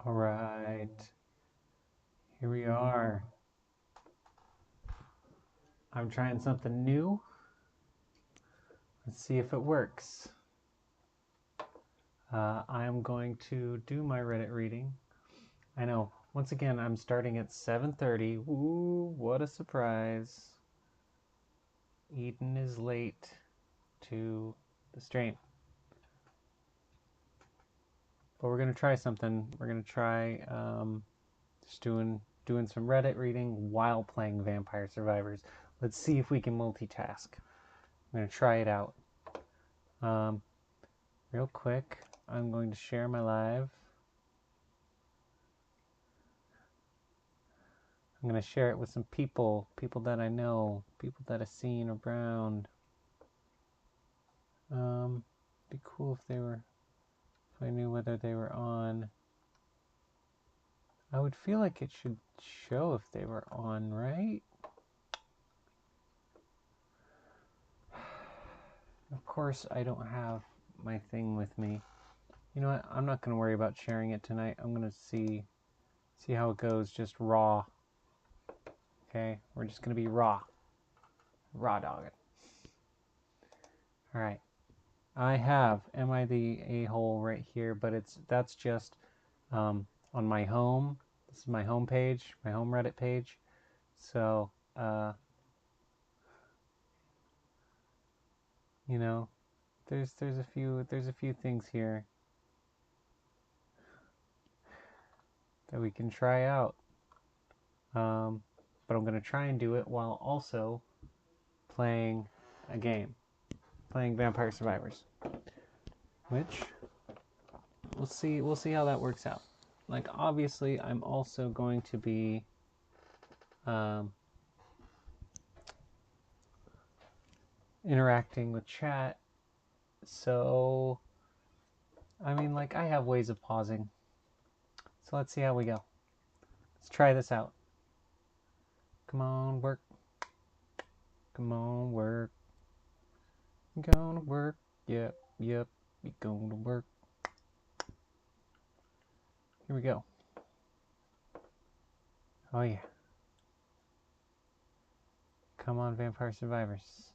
All right, here we are. I'm trying something new. Let's see if it works. I am going to do my Reddit reading. I know, once again, I'm starting at 7:30. Ooh, what a surprise. Eden is late to the stream. But we're going to try something. We're going to try just doing some Reddit reading while playing Vampire Survivors. Let's see if we can multitask. I'm going to try it out. Real quick, I'm going to share my live. I'm going to share it with some people that I know, people that I've seen around. Be cool if I knew whether they were on. I would feel like it should show if they were on, right? Of course, I don't have my thing with me. You know what? I'm not going to worry about sharing it tonight. I'm going to see how it goes, just raw. Okay, we're just going to be raw dog it. All right. I have Am I the A-hole right here, but that's just on my home. This is my home page, my home Reddit page. So, you know, there's a few things here that we can try out. But I'm gonna try and do it while also playing a game, playing Vampire Survivors, which we'll see how that works out. Like, obviously, I'm also going to be interacting with chat. So, I mean, like, I have ways of pausing. So let's see how we go. Let's try this out. Come on, work. Come on, work. You gonna work. Yep. You gonna work. Here we go. Oh, yeah. Come on, Vampire Survivors.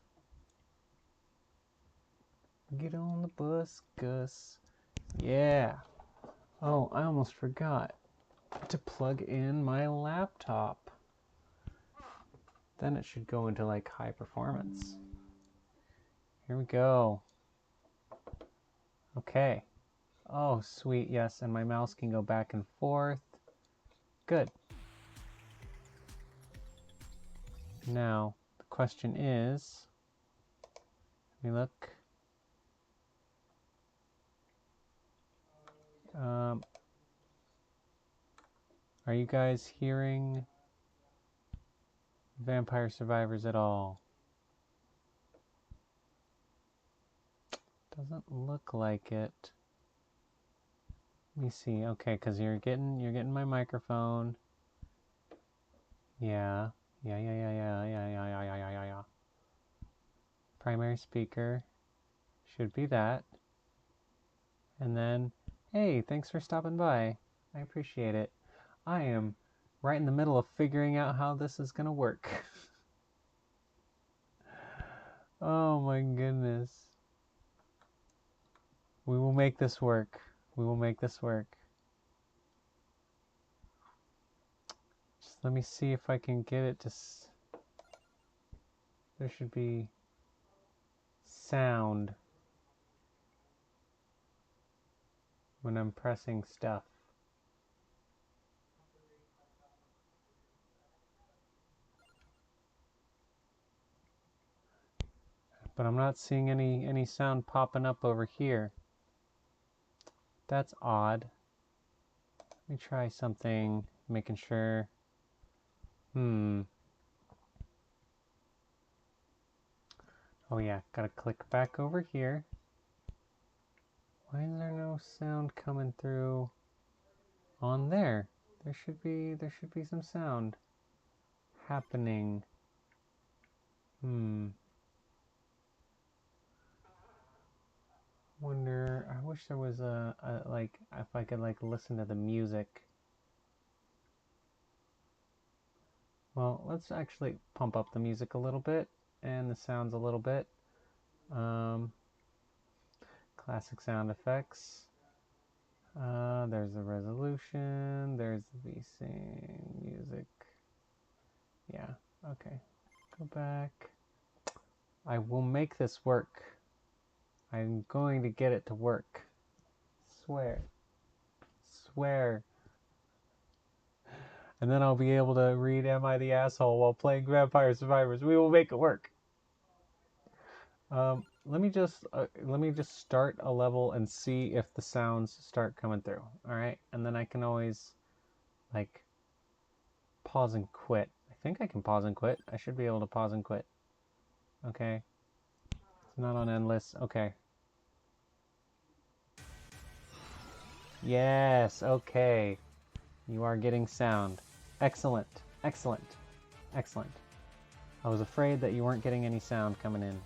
Get on the bus, Gus. Yeah. Oh, I almost forgot to plug in my laptop. Then it should go into like high performance. Here we go. Okay. Oh, sweet, yes, and my mouse can go back and forth. Good. Now, the question is, let me look. Are you guys hearing Vampire Survivors at all? Doesn't look like it. Let me see. Okay, because you're getting my microphone. Yeah. Primary speaker should be that. And then, hey, thanks for stopping by. I appreciate it. I am right in the middle of figuring out how this is going to work. Oh my goodness. We will make this work. We will make this work. Just let me see if I can get it to... There should be sound when I'm pressing stuff. But I'm not seeing any sound popping up over here. That's odd. Let me try something, making sure. Oh yeah, gotta click back over here. Why is there no sound coming through on there? There should be some sound happening. Wonder, I wish there was like, if I could like listen to the music. Well, let's actually pump up the music a little bit and the sounds a little bit. Classic sound effects. There's the resolution. There's the VSync music. Yeah, okay. Go back. I will make this work. I'm going to get it to work. Swear. Swear. And then I'll be able to read Am I the Asshole while playing Vampire Survivors. We will make it work. Let me just start a level and see if the sounds start coming through. All right, and then I can always like pause and quit. I think I can pause and quit. I should be able to pause and quit. Okay. It's not on endless. Okay. Yes, okay. You are getting sound. Excellent. Excellent. Excellent. I was afraid that you weren't getting any sound coming in.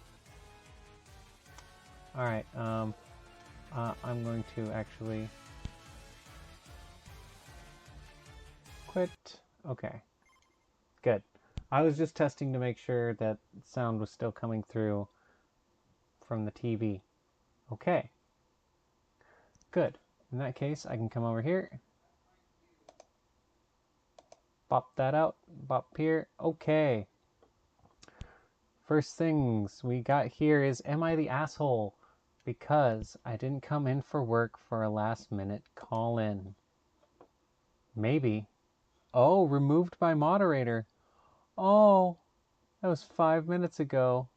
Alright, I'm going to actually quit. Okay. Good. I was just testing to make sure that sound was still coming through from the TV. Okay. Good. In that case, I can come over here. Bop that out. Bop here. Okay. First things we got here is, am I the asshole? Because I didn't come in for work for a last minute call-in. Maybe. Oh, removed by moderator. Oh, that was 5 minutes ago.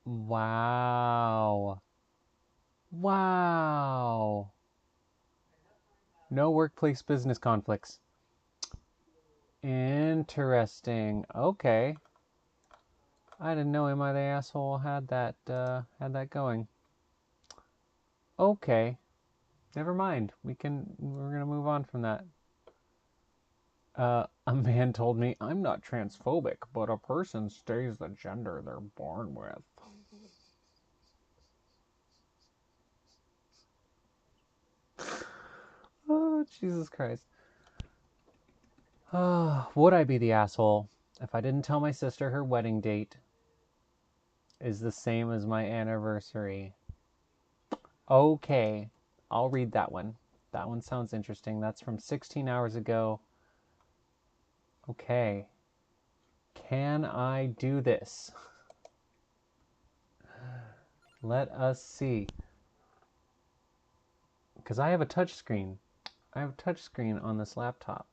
Wow. Wow. No workplace business conflicts. Interesting. Okay. I didn't know Am I the Asshole had that going. Okay. Never mind. We're gonna move on from that. A man told me, I'm not transphobic, but a person stays the gender they're born with. Oh, Jesus Christ. Would I be the asshole if I didn't tell my sister her wedding date is the same as my anniversary? Okay, I'll read that one. That one sounds interesting. That's from 16 hours ago. Okay. Can I do this? Let us see. Because I have a touchscreen. I have a touchscreen on this laptop.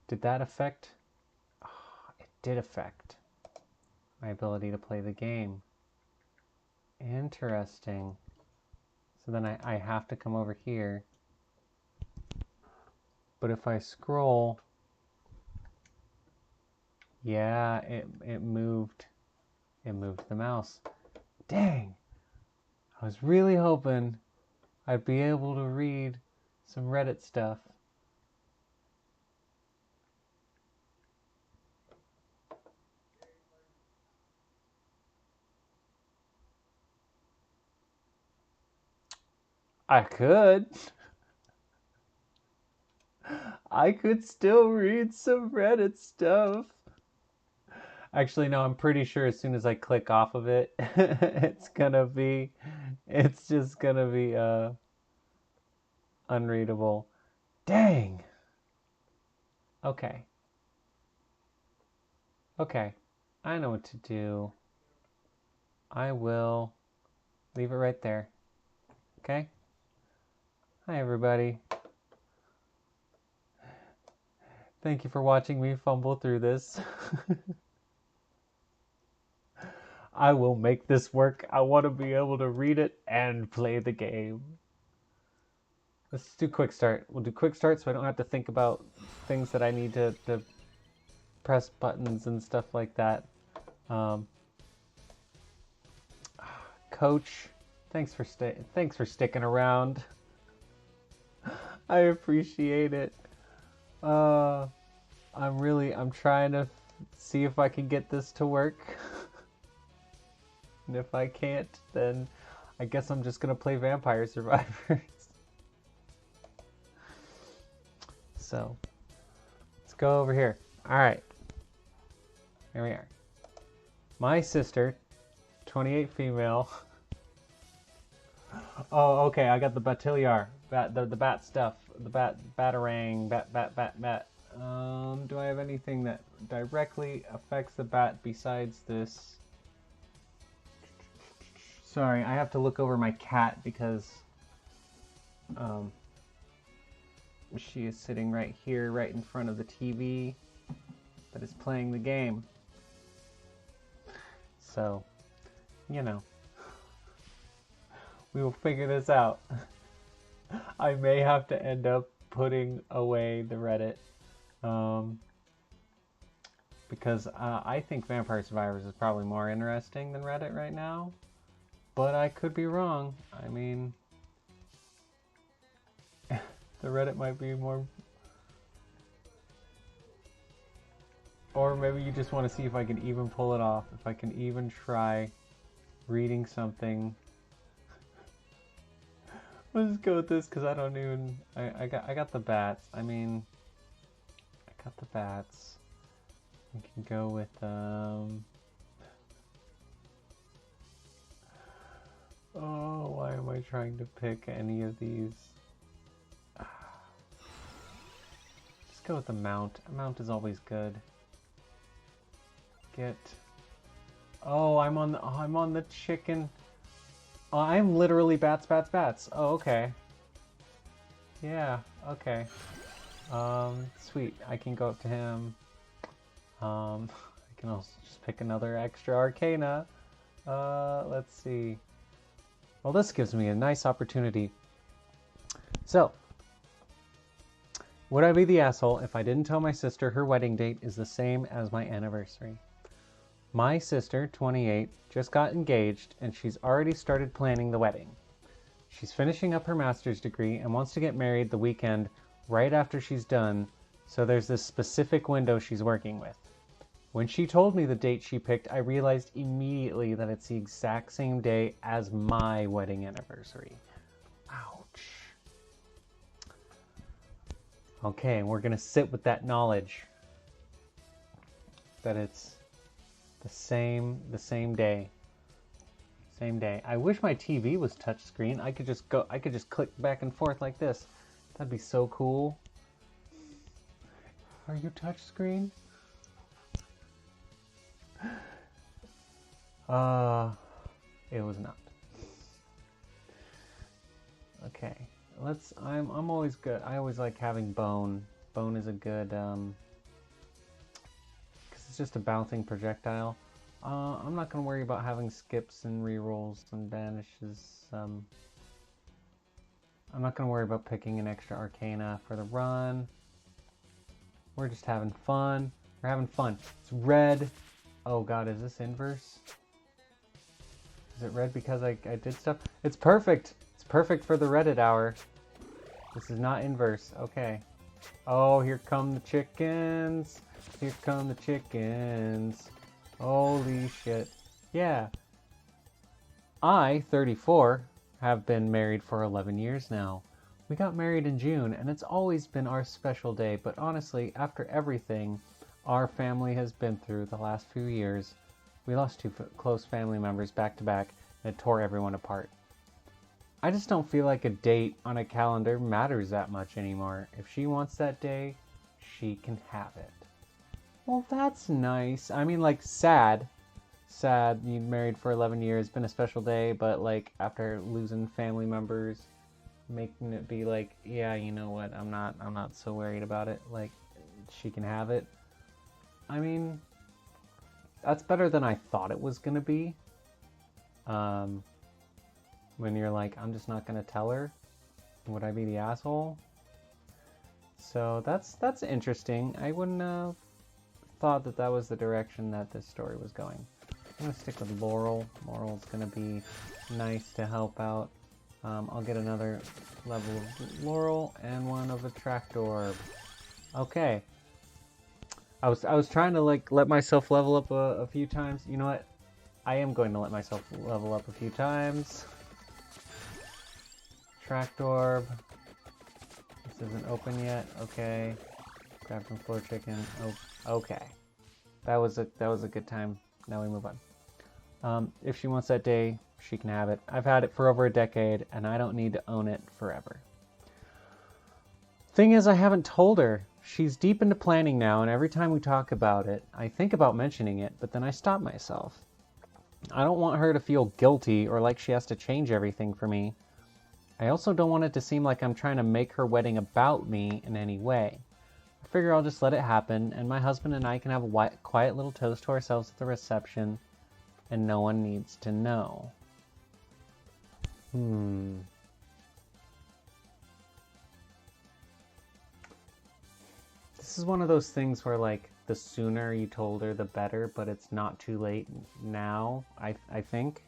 Did that affect? Oh, it did affect my ability to play the game. Interesting. So then I have to come over here. But if I scroll, yeah, it moved. It moved the mouse. Dang! I was really hoping I'd be able to read some Reddit stuff. I could. I could still read some Reddit stuff. Actually, no, I'm pretty sure as soon as I click off of it, it's just gonna be unreadable. Dang. Okay. Okay. I know what to do. I will leave it right there. Okay? Hi, everybody. Thank you for watching me fumble through this. I will make this work. I want to be able to read it and play the game. Let's do quick start. We'll do quick start so I don't have to think about things that I need to press buttons and stuff like that. Coach, thanks for sticking around. I appreciate it. I'm trying to see if I can get this to work. And if I can't, then I guess I'm just gonna play Vampire Survivors. So, let's go over here. Alright. Here we are. My sister, 28 female. Oh, okay, I got the Batiliar. The bat stuff. The batarang. Bat. Do I have anything that directly affects the bat besides this? Sorry, I have to look over my cat because she is sitting right here, right in front of the TV that is playing the game. So, you know, we will figure this out. I may have to end up putting away the Reddit. Because I think Vampire Survivors is probably more interesting than Reddit right now. But I could be wrong. I mean, the Reddit might be more... Or maybe you just want to see if I can even pull it off. If I can even try reading something. Let's go with this because I don't even... I got the bats. I mean, I got the bats. We can go with... Oh, why am I trying to pick any of these? Just go with the mount. A mount is always good. Get... Oh, I'm on the chicken. Oh, I'm literally bats. Oh, okay. Yeah, okay. Sweet. I can go up to him. I can also just pick another extra arcana. Let's see. Well, this gives me a nice opportunity. So, would I be the asshole if I didn't tell my sister her wedding date is the same as my anniversary? My sister, 28, just got engaged and she's already started planning the wedding. She's finishing up her master's degree and wants to get married the weekend right after she's done, so there's this specific window she's working with. When she told me the date she picked, I realized immediately that it's the exact same day as my wedding anniversary. Ouch. Okay, we're gonna sit with that knowledge that it's the same day. Same day. I wish my TV was touchscreen. I could just click back and forth like this. That'd be so cool. Are you touchscreen? It was not. Okay, I'm always good. I always like having bone. Bone is a good, because it's just a bouncing projectile. I'm not gonna worry about having skips and rerolls and banishes. I'm not gonna worry about picking an extra arcana for the run. We're just having fun. We're having fun. It's red. Oh god, is this inverse? Is it red because I did stuff? It's perfect! It's perfect for the Reddit hour. This is not inverse. Okay. Oh, here come the chickens. Here come the chickens. Holy shit. Yeah. I, 34, have been married for 11 years now. We got married in June, and it's always been our special day, but honestly, after everything our family has been through the last few years, we lost two close family members back to back, and it tore everyone apart. I just don't feel like a date on a calendar matters that much anymore. If she wants that day, she can have it. Well, that's nice. I mean, like, sad. Sad, you married for 11 years, been a special day, but, like, after losing family members, making it be like, yeah, you know what, I'm not so worried about it. Like, she can have it. I mean, that's better than I thought it was gonna be. When you're like, I'm just not gonna tell her. Would I be the asshole? So that's interesting. I wouldn't have thought that was the direction that this story was going. I'm gonna stick with Laurel. Laurel's gonna be nice to help out. I'll get another level of Laurel and one of Attract Orb. Okay. I was trying to like let myself level up a few times. You know what? I am going to let myself level up a few times. Tracked orb. This isn't open yet. Okay. Grab some floor chicken. Oh, okay. That was a good time. Now we move on. If she wants that day, she can have it. I've had it for over a decade, and I don't need to own it forever. Thing is, I haven't told her. She's deep into planning now, and every time we talk about it, I think about mentioning it, but then I stop myself. I don't want her to feel guilty or like she has to change everything for me. I also don't want it to seem like I'm trying to make her wedding about me in any way. I figure I'll just let it happen, and my husband and I can have a quiet little toast to ourselves at the reception, and no one needs to know. This is one of those things where, like, the sooner you told her, the better, but it's not too late now, I think.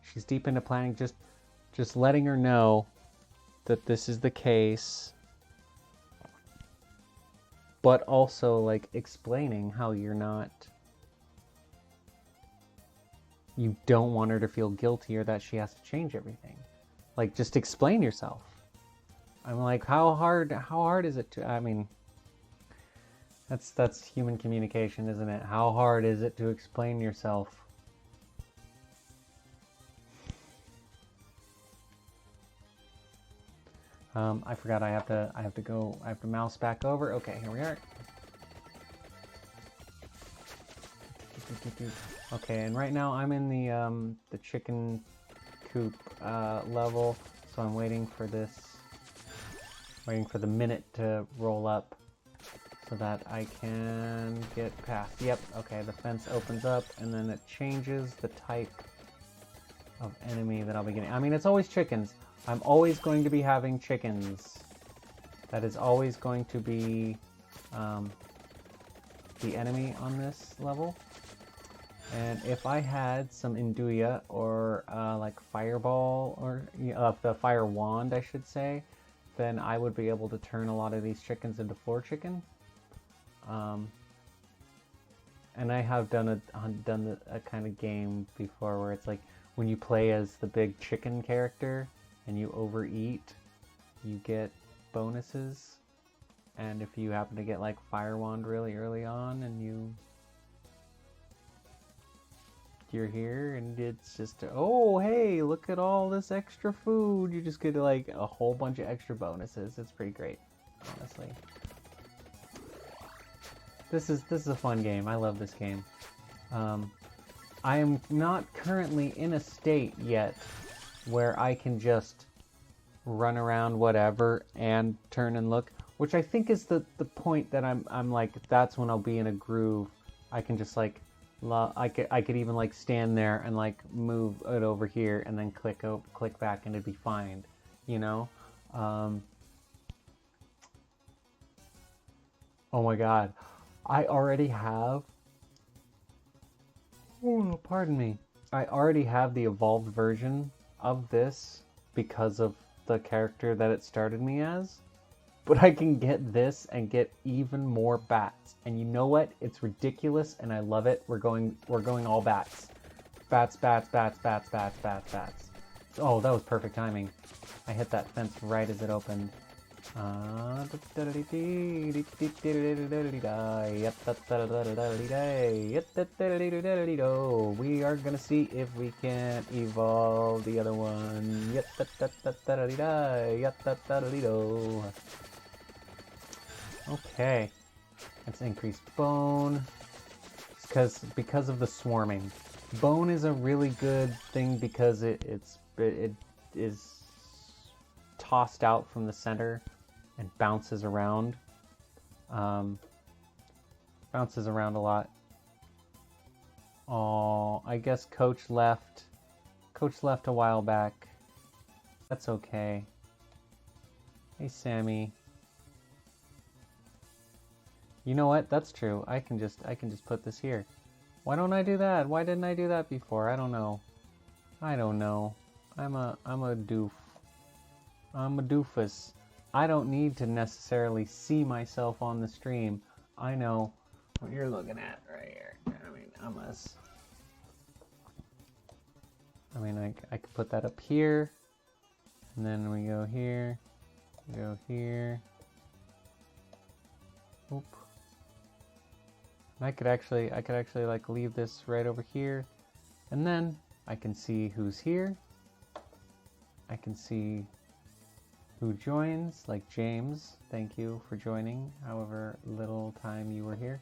She's deep into planning, just letting her know that this is the case, but also, like, explaining how you don't want her to feel guilty or that she has to change everything. Like, just explain yourself. I'm like, how hard is it to, I mean, that's human communication, isn't it? How hard is it to explain yourself? I forgot I have to mouse back over. Okay, here we are. Okay, and right now I'm in the chicken coop level, so I'm waiting for the minute to roll up so that I can get past. Yep, okay, the fence opens up and then it changes the type of enemy that I'll be getting. I mean, it's always chickens. I'm always going to be having chickens. That is always going to be the enemy on this level. And if I had some Induya or like Fireball, or the Fire Wand, I should say, then I would be able to turn a lot of these chickens into floor chicken. And I have done a kind of game before where it's like when you play as the big chicken character and you overeat, you get bonuses. And if you happen to get like Fire Wand really early on and you're here and it's just, oh hey, look at all this extra food, you just get like a whole bunch of extra bonuses. It's pretty great, honestly. This is a fun game. I love this game. I am not currently in a state yet where I can just run around whatever and turn and look, which I think is the point that I'm like, that's when I'll be in a groove. I can just like, I could even like stand there and like move it over here and then click back and it'd be fine, you know? Oh my god. I already have, oh, pardon me. I already have the evolved version of this because of the character that it started me as. But I can get this and get even more bats. And you know what? It's ridiculous and I love it. We're going all bats. Bats, bats, bats, bats, bats, bats, bats. Oh, that was perfect timing. I hit that fence right as it opened. We are gonna see if we can evolve the other one. Okay, let's increase bone. Because of the swarming. Bone is a really good thing because it is tossed out from the center and bounces around. Bounces around a lot. Oh, I guess Coach left. Coach left a while back. That's okay. Hey, Sammy. You know what? That's true. I can just put this here. Why don't I do that? Why didn't I do that before? I don't know. I don't know. I'm a doof. I'm a doofus. I don't need to necessarily see myself on the stream. I know what you're looking at right here. I mean, I mean, I could put that up here, and then we go here, go here. Oop. And I could actually like leave this right over here, and then I can see who's here. I can see who joins, like James. Thank you for joining, however little time you were here.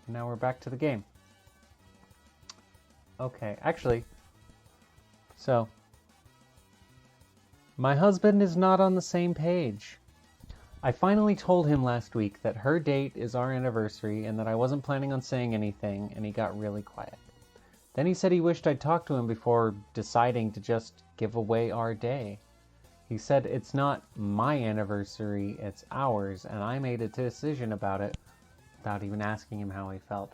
And now we're back to the game. Okay, actually, so my husband is not on the same page. I finally told him last week that her date is our anniversary and that I wasn't planning on saying anything, and he got really quiet. Then he said he wished I'd talked to him before deciding to just give away our day. He said it's not my anniversary, it's ours, and I made a decision about it without even asking him how he felt.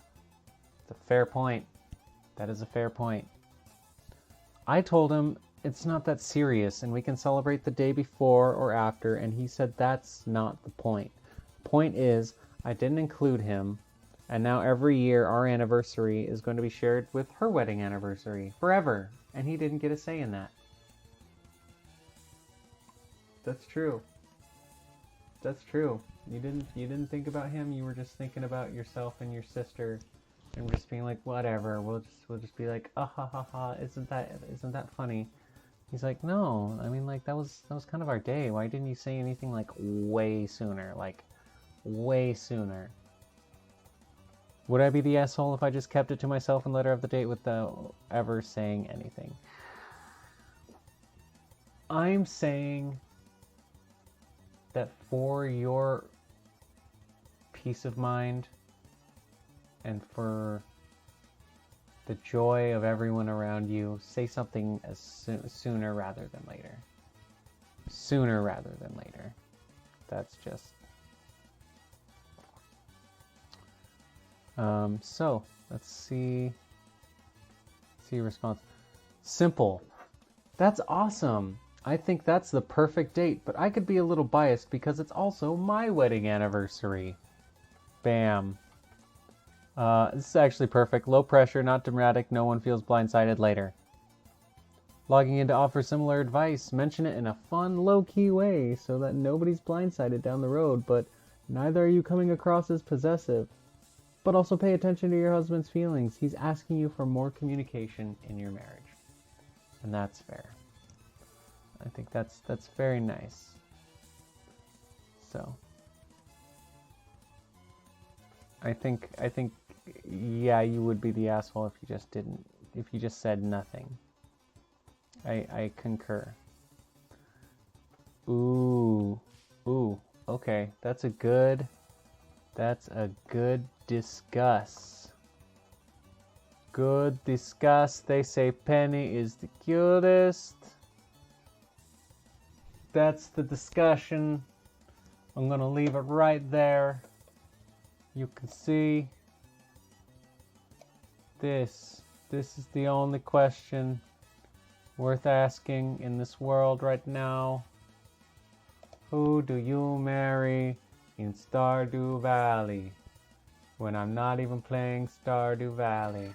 It's a fair point. That is a fair point. I told him it's not that serious and we can celebrate the day before or after, and he said that's not the point. The point is, I didn't include him, and now every year our anniversary is going to be shared with her wedding anniversary forever, and he didn't get a say in that. That's true. That's true. You didn't think about him. You were just thinking about yourself and your sister, and just being like, whatever. We'll just be like, ah ha ha ha. Isn't that funny? He's like, no. I mean, like that was kind of our day. Why didn't you say anything like way sooner? Like way sooner. Would I be the asshole if I just kept it to myself and let her have the date without ever saying anything? I'm saying that for your peace of mind and for the joy of everyone around you, say something sooner rather than later. Sooner rather than later. That's just... so, let's see response. Simple. That's awesome. I think that's the perfect date, but I could be a little biased because it's also my wedding anniversary. Bam. This is actually perfect. Low pressure, not dramatic, no one feels blindsided later. Logging in to offer similar advice. Mention it in a fun, low-key way so that nobody's blindsided down the road, but neither are you coming across as possessive. But also pay attention to your husband's feelings. He's asking you for more communication in your marriage. And that's fair. I think that's very nice. So I think yeah, you would be the asshole if you just said nothing. I concur. Ooh, okay. That's a good discuss. Good discuss. They say Penny is the cutest. That's the discussion. I'm gonna leave it right there. You can see this is the only question worth asking in this world right now. Who do you marry in Stardew Valley when I'm not even playing Stardew Valley?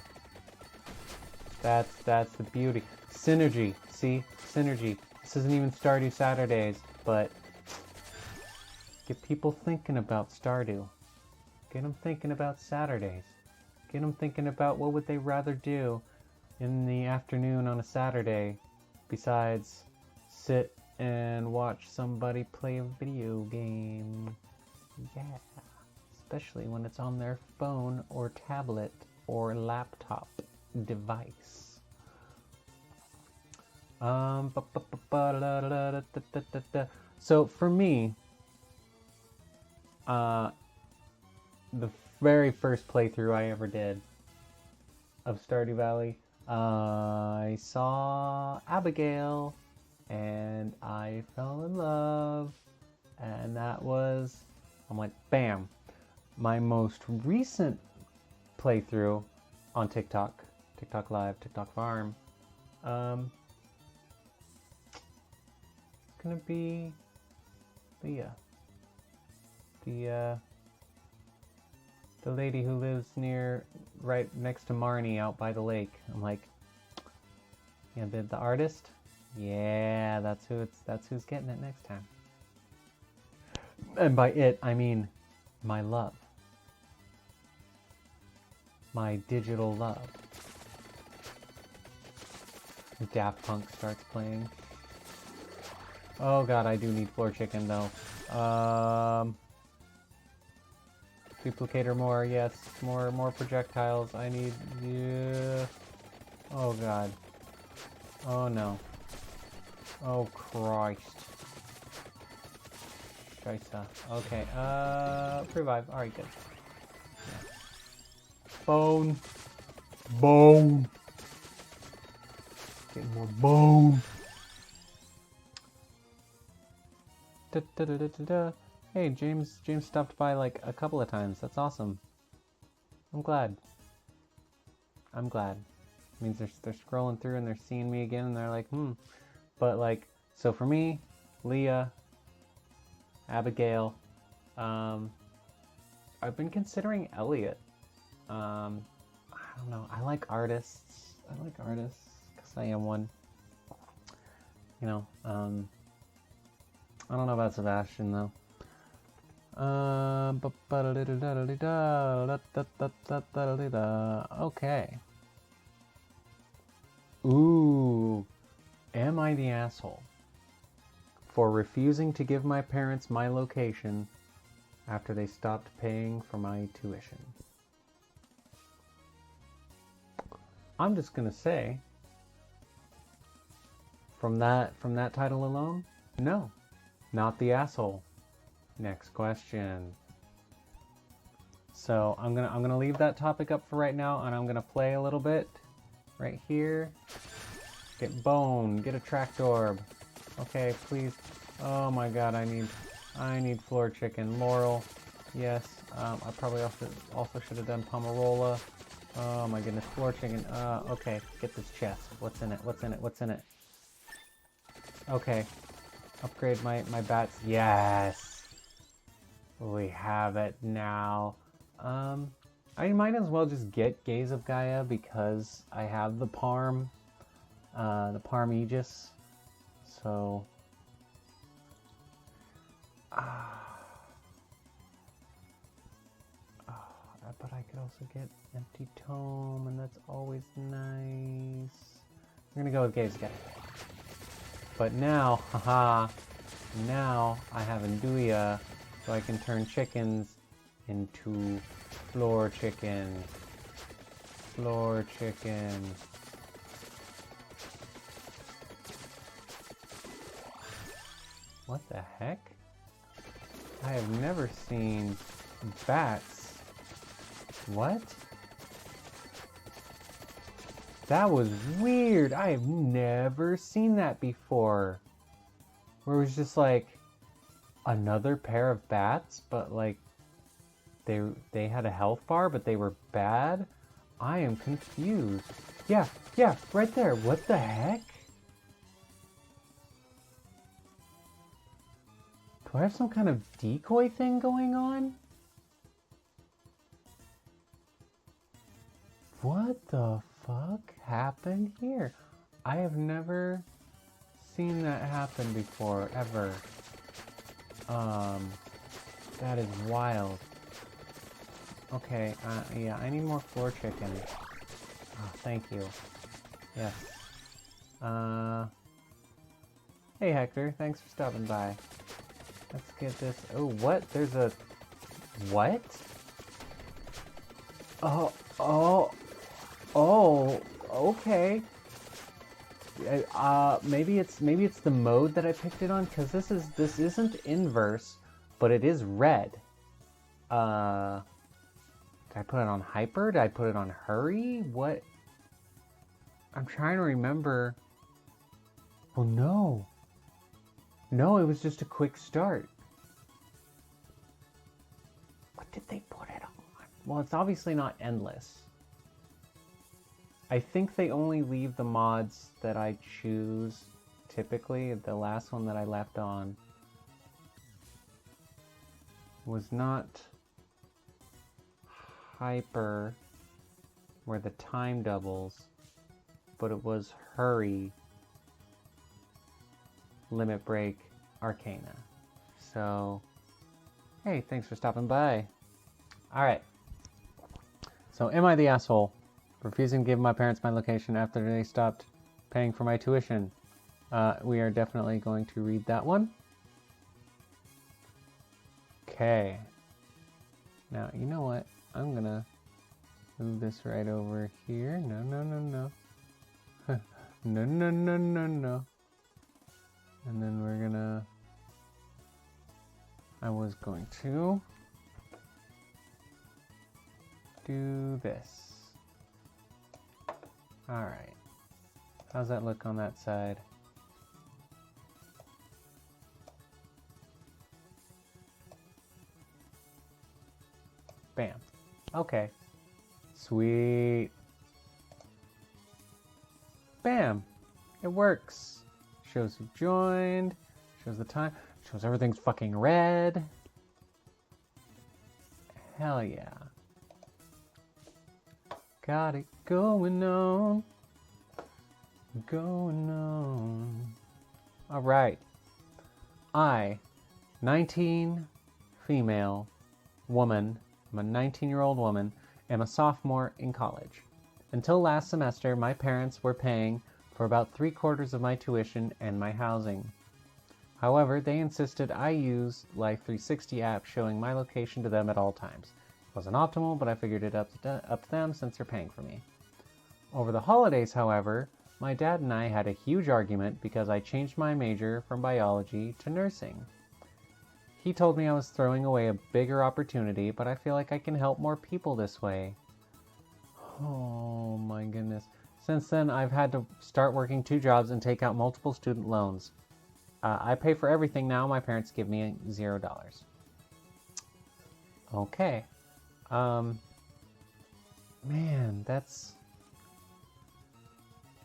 That's the beauty. Synergy. See? Synergy. This isn't even Stardew Saturdays, but get people thinking about Stardew. Get them thinking about Saturdays. Get them thinking about what would they rather do in the afternoon on a Saturday besides sit and watch somebody play a video game. Yeah. Especially when it's on their phone or tablet or laptop device. So for me, the very first playthrough I ever did of Stardew Valley, I saw Abigail and I fell in love, and I'm like, bam. My most recent playthrough on TikTok Live, TikTok Farm, gonna be Leah, the lady who lives right next to Marnie out by the lake. I'm like, Yeah, the artist. Yeah, that's who's getting it next time. And by it, I mean my love. My digital love. Daft Punk starts playing. Oh god, I do need floor chicken though. Duplicator more, yes. More projectiles. I need... Yeah. Oh god. Oh no. Oh Christ. Scheisse. Okay, revive. Alright, good. Yeah. Bone. Bone. Getting more bone. Da, da, da, da, da, da. Hey, James stopped by like a couple of times. That's awesome. I'm glad. I'm glad. It means they're scrolling through and they're seeing me again and they're like, But like, so for me, Leah, Abigail, I've been considering Elliot. I don't know. I like artists. Because I am one. You know, I don't know about Sebastian though. Okay. Ooh. Am I the asshole for refusing to give my parents my location after they stopped paying for my tuition? I'm just gonna say, from that title alone, no, not the asshole. Next question. So I'm gonna leave that topic up for right now, and I'm gonna play a little bit right here. Get bone. Get a tracked orb. Okay, please. Oh my god, I need floor chicken. Laurel. Yes. I probably also should have done Pomerola. Oh my goodness, floor chicken. Okay, get this chest. What's in it? Okay. Upgrade my bats. Yes. We have it now. I might as well just get Gaze of Gaia because I have the Parm Aegis. So but I could also get Empty Tome, and that's always nice. I'm gonna go with Gaze of Gaia. But now, haha, now I have Nduia, so I can turn chickens into floor chicken. Floor chicken. What the heck? I have never seen bats. What? That was weird. I have never seen that before. Where it was just like another pair of bats, but like they had a health bar, but they were bad. I am confused. Yeah, right there. What the heck? Do I have some kind of decoy thing going on? What the fuck happened here? I have never seen that happen before, ever. That is wild. Okay, yeah, I need more floor chicken. Oh, thank you. Yes. Hey Hector, thanks for stopping by. Let's get this. Oh, what? There's a... What? Oh, okay. Maybe it's the mode that I picked it on, because this isn't inverse, but it is red. Did I put it on hyper? Did I put it on hurry? What? I'm trying to remember. Oh no. No, it was just a quick start. What did they put it on? Well, it's obviously not endless. I think they only leave the mods that I choose, typically. The last one that I left on was not hyper, where the time doubles. but it was Hurry, Limit Break, Arcana. So, hey, thanks for stopping by. Alright. So, am I the asshole? Refusing to give my parents my location after they stopped paying for my tuition. We are definitely going to read that one. Okay. Now, you know what? I'm gonna move this right over here. No, no, no, no. No, no, no, no, no. And then we're gonna... I was going to do this. Alright. How's that look on that side? Bam. Okay. Sweet. Bam. It works. Shows who joined. Shows the time. Shows everything's fucking red. Hell yeah. Got it going on. Going on. Alright. I, 19, female, woman, I'm a 19-year-old woman, am a sophomore in college. Until last semester, my parents were paying for about 3/4 of my tuition and my housing. However, they insisted I use Life360 app showing my location to them at all times. It wasn't optimal, but I figured it up to them since they're paying for me. Over the holidays, however, my dad and I had a huge argument because I changed my major from biology to nursing. He told me I was throwing away a bigger opportunity, but I feel like I can help more people this way. Oh my goodness. Since then, I've had to start working 2 jobs and take out multiple student loans. I pay for everything now. My parents give me $0. Okay. Man, that's...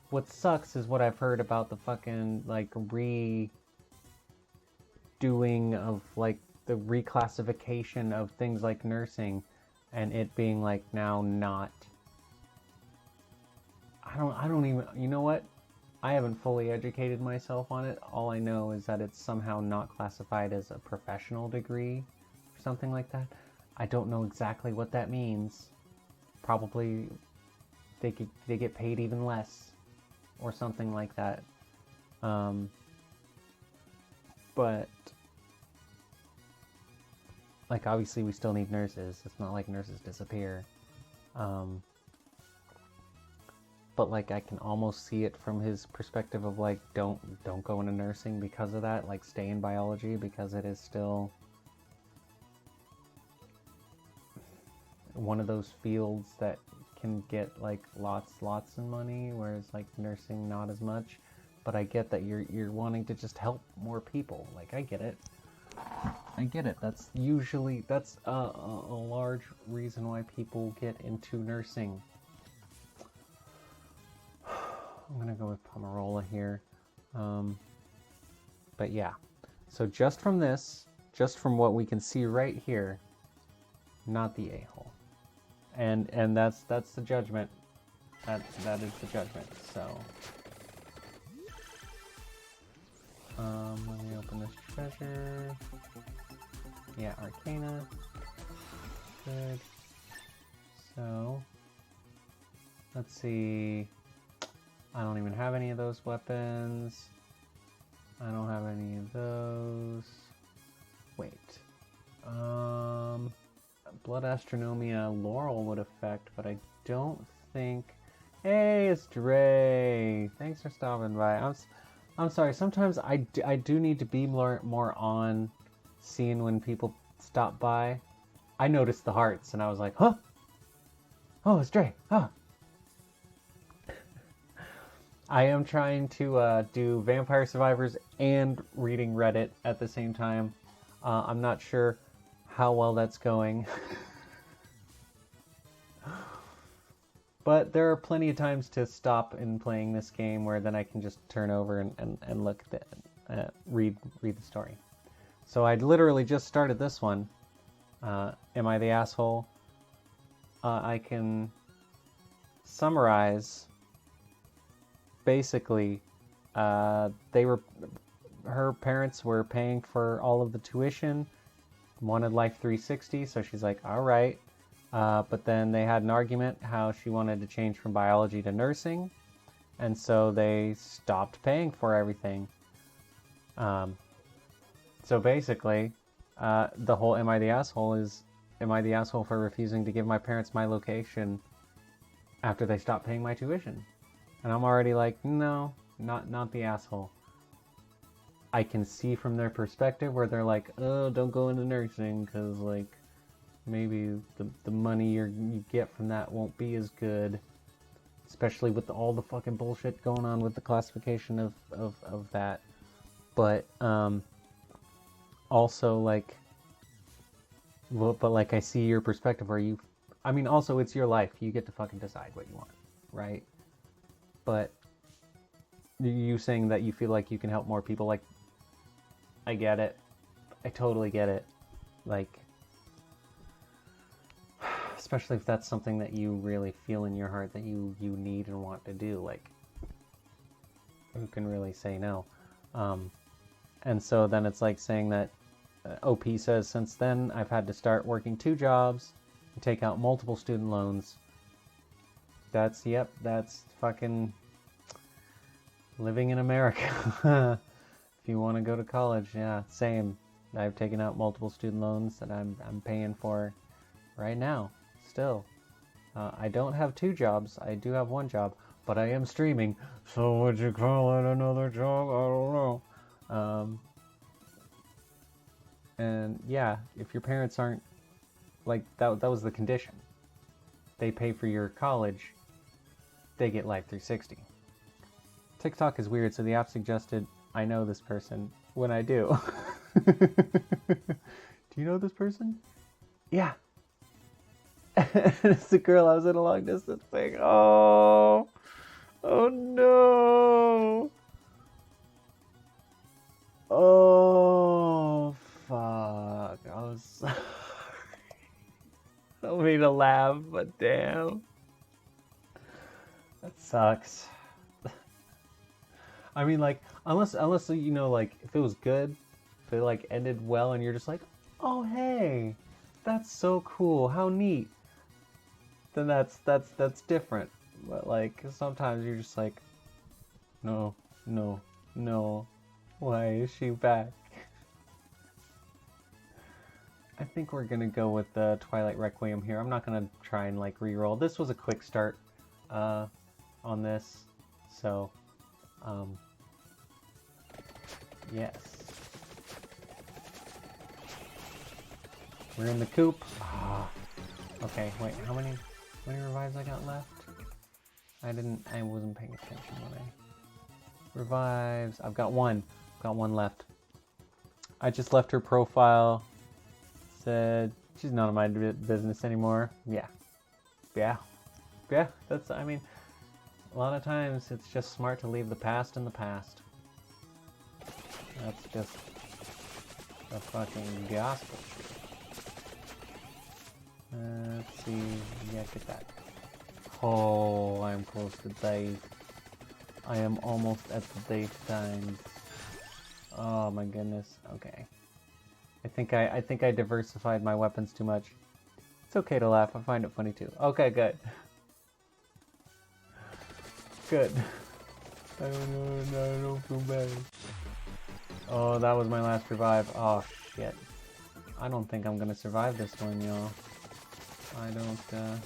What sucks is what I've heard about the fucking, like, redoing of, like, the reclassification of things like nursing, and it being, like, now not... I don't even... You know what? I haven't fully educated myself on it. All I know is that it's somehow not classified as a professional degree, or something like that. I don't know exactly what that means. Probably they get paid even less, or something like that. But like, obviously we still need nurses. It's not like nurses disappear. But like, I can almost see it from his perspective of like, don't go into nursing because of that. Like, stay in biology because it is still one of those fields that can get like lots of money, whereas like nursing not as much. But I get that you're wanting to just help more people. Like, I get it. That's usually a large reason why people get into nursing. I'm gonna go with Pomerola here. But yeah, so just from what we can see right here, not the a-hole. And that's the judgment. That is the judgment. So let me open this treasure. Yeah, Arcana. Good. So let's see. I don't even have any of those weapons. I don't have any of those. Wait. Blood Astronomia Laurel would affect, but I don't think... Hey, it's Dre! Thanks for stopping by. I'm sorry, sometimes I do need to be more on seeing when people stop by. I noticed the hearts, and I was like, huh? Oh, it's Dre! Huh! I am trying to do Vampire Survivors and reading Reddit at the same time. I'm not sure how well that's going. But there are plenty of times to stop in playing this game where then I can just turn over and look at read the story. So I literally just started this one. Am I the asshole? I can summarize basically, her parents were paying for all of the tuition, wanted Life 360, so she's like, all right. But then they had an argument how she wanted to change from biology to nursing, and so they stopped paying for everything. So basically, the whole am I the asshole is, am I the asshole for refusing to give my parents my location after they stopped paying my tuition? And I'm already like, no, not the asshole. I can see from their perspective where they're like, oh, don't go into nursing because, like, maybe the money you get from that won't be as good. Especially with all the fucking bullshit going on with the classification of that. But, also, like, well, but, like, I see your perspective where you, I mean, also, it's your life. You get to fucking decide what you want, right? But you saying that you feel like you can help more people, like, I get it. I totally get it. Like, especially if that's something that you really feel in your heart that you need and want to do, like, who can really say no? And so then it's like saying that OP says, since then I've had to start working 2 jobs and take out multiple student loans. That's fucking living in America. If you want to go to college, yeah, same. I've taken out multiple student loans that I'm paying for right now, still. I don't have 2 jobs. I do have 1 job, but I am streaming. So would you call it another job? I don't know. And yeah, if your parents aren't, like, that was the condition. They pay for your college, they get Life 360. TikTok is weird, so the app suggested I know this person when I do. Do you know this person? Yeah. It's the girl I was in a long distance thing. Oh no. Oh fuck. I was sorry. I don't mean to laugh, but damn. That sucks. I mean, like, unless you know, like, if it was good, if it, like, ended well and you're just like, oh hey, that's so cool, how neat, then that's different. But, like, sometimes you're just like, no, why is she back? I think we're gonna go with the Twilight Requiem here. I'm not gonna try and, like, re-roll. This was a quick start on this, so yes. We're in the coop. Okay, wait, how many revives I got left? I wasn't paying attention when I... Revives, I've got 1. I've got 1 left. I just left her profile. Said, she's none of my business anymore. Yeah, that's, I mean, a lot of times it's just smart to leave the past in the past. That's just the fucking gospel truth. Let's see, yeah, get that. Oh, I'm close to days. I am almost at the date times. Oh my goodness, okay. I think I diversified my weapons too much. It's okay to laugh, I find it funny too. Okay, good. Good. I don't feel bad. Oh, that was my last revive. Oh, shit. I don't think I'm gonna survive this one, y'all. I don't, no,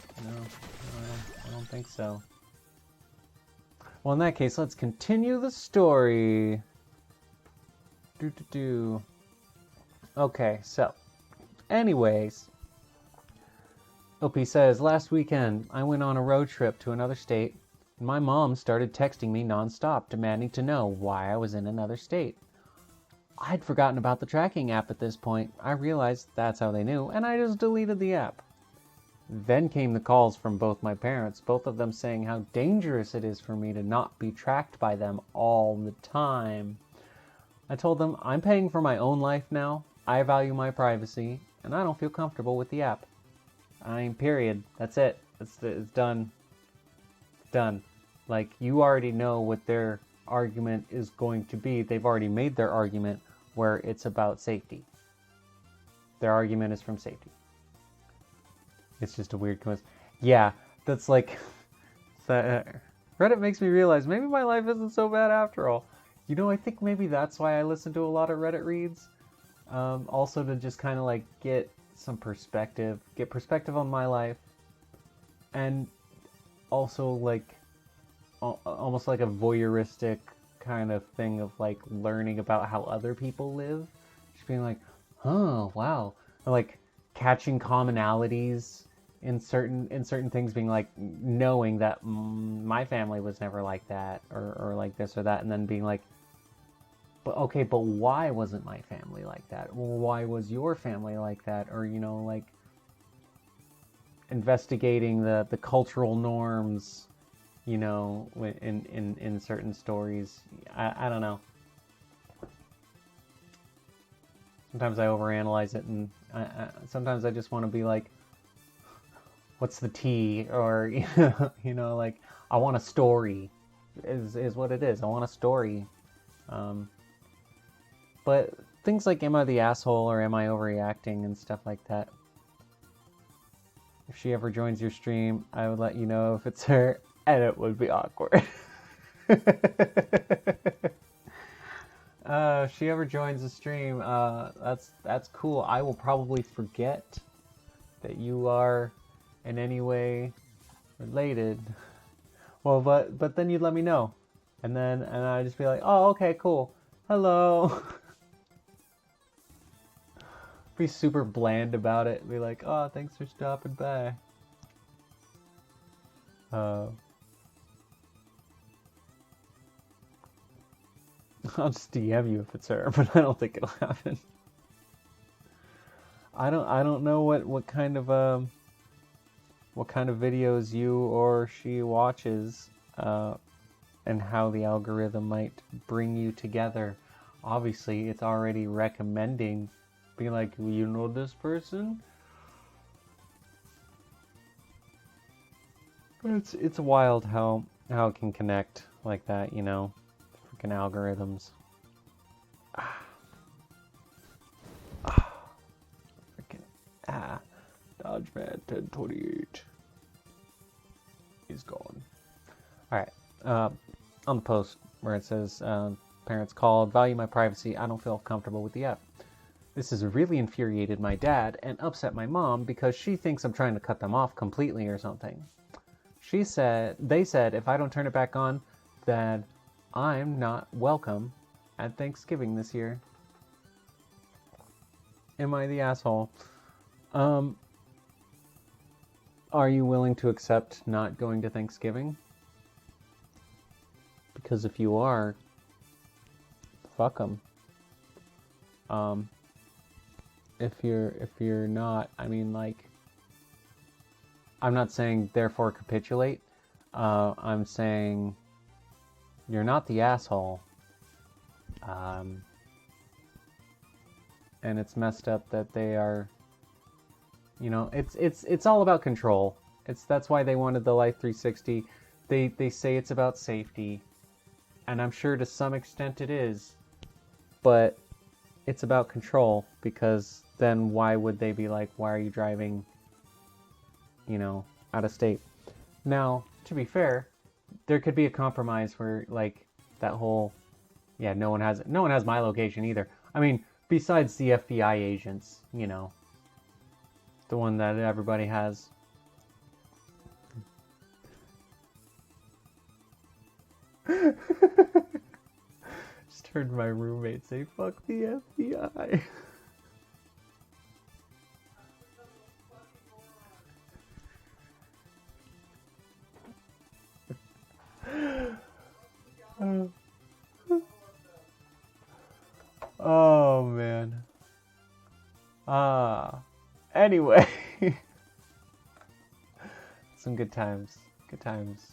I don't think so. Well, in that case, let's continue the story. Okay, so, anyways, OP says, last weekend, I went on a road trip to another state, and my mom started texting me nonstop, demanding to know why I was in another state. I'd forgotten about the tracking app at this point. I realized that's how they knew, and I just deleted the app. Then came the calls from both my parents, both of them saying how dangerous it is for me to not be tracked by them all the time. I told them I'm paying for my own life now, I value my privacy, and I don't feel comfortable with the app. I mean, period. That's it. It's done. It's done. Like, you already know what their argument is going to be. They've already made their argument where it's about safety. Their argument is from safety. It's just a weird coincidence. Yeah, that's like... Reddit makes me realize maybe my life isn't so bad after all. You know, I think maybe that's why I listen to a lot of Reddit reads. Also to just kind of like get some perspective. Get perspective on my life. And also like... almost like a voyeuristic kind of thing of like learning about how other people live. Just being like, oh, wow. Like catching commonalities in certain things, being like knowing that my family was never like that or like this or that, and then being like, but okay, but why wasn't my family like that? Or why was your family like that? Or, you know, like investigating the cultural norms, you know, in certain stories. I don't know. Sometimes I overanalyze it, and sometimes I just want to be like, what's the tea? Or, you know, like, I want a story, is what it is. I want a story. But things like, am I the asshole or am I overreacting and stuff like that. If she ever joins your stream, I would let you know if it's her, and it would be awkward. If she ever joins the stream, that's cool. I will probably forget that you are in any way related. Well, but then you'd let me know, and I'd just be like, oh, okay, cool, hello. Be super bland about it. Be like, oh, thanks for stopping by. I'll just DM you if it's her, but I don't think it'll happen. I don't know what kind of videos you or she watches, and how the algorithm might bring you together. Obviously, it's already recommending, being like, you know this person? It's wild how it can connect like that, you know. Freaking algorithms. Dodgeman 1028. He's gone. Alright. On the post where it says, parents called, value my privacy, I don't feel comfortable with the app. This has really infuriated my dad and upset my mom because she thinks I'm trying to cut them off completely or something. They said if I don't turn it back on, then I'm not welcome at Thanksgiving this year. Am I the asshole? Are you willing to accept not going to Thanksgiving? Because if you are, fuck them. If you're not, I mean, like, I'm not saying therefore capitulate. I'm saying you're not the asshole. And it's messed up that they are, you know, it's all about control. That's why they wanted the Life 360. They say it's about safety, and I'm sure to some extent it is, but it's about control, because then why would they be like, why are you driving, you know, out of state? Now, to be fair, there could be a compromise where, like, that whole, yeah, no one has my location either. I mean, besides the FBI agents, you know, the one that everybody has. Just heard my roommate say, fuck the FBI. Oh, man. Anyway. Some good times. Good times.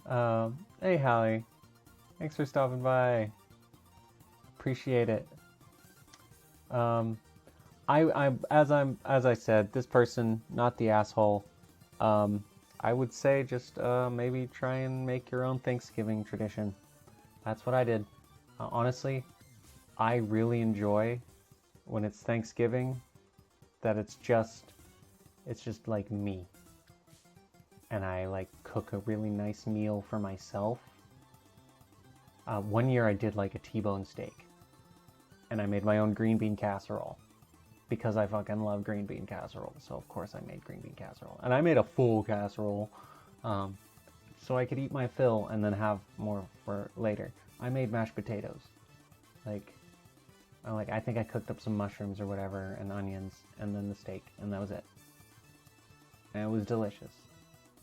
Hey, Hallie. Thanks for stopping by. Appreciate it. As I said, this person, not the asshole. I would say just maybe try and make your own Thanksgiving tradition. That's what I did. Honestly, I really enjoy when it's Thanksgiving that it's just like me. And I like cook a really nice meal for myself. One year I did like a T-bone steak. And I made my own green bean casserole. Because I fucking love green bean casserole. So of course I made green bean casserole. And I made a full casserole. So I could eat my fill and then have more for later. I made mashed potatoes. I think I cooked up some mushrooms or whatever and onions and then the steak and that was it. And it was delicious.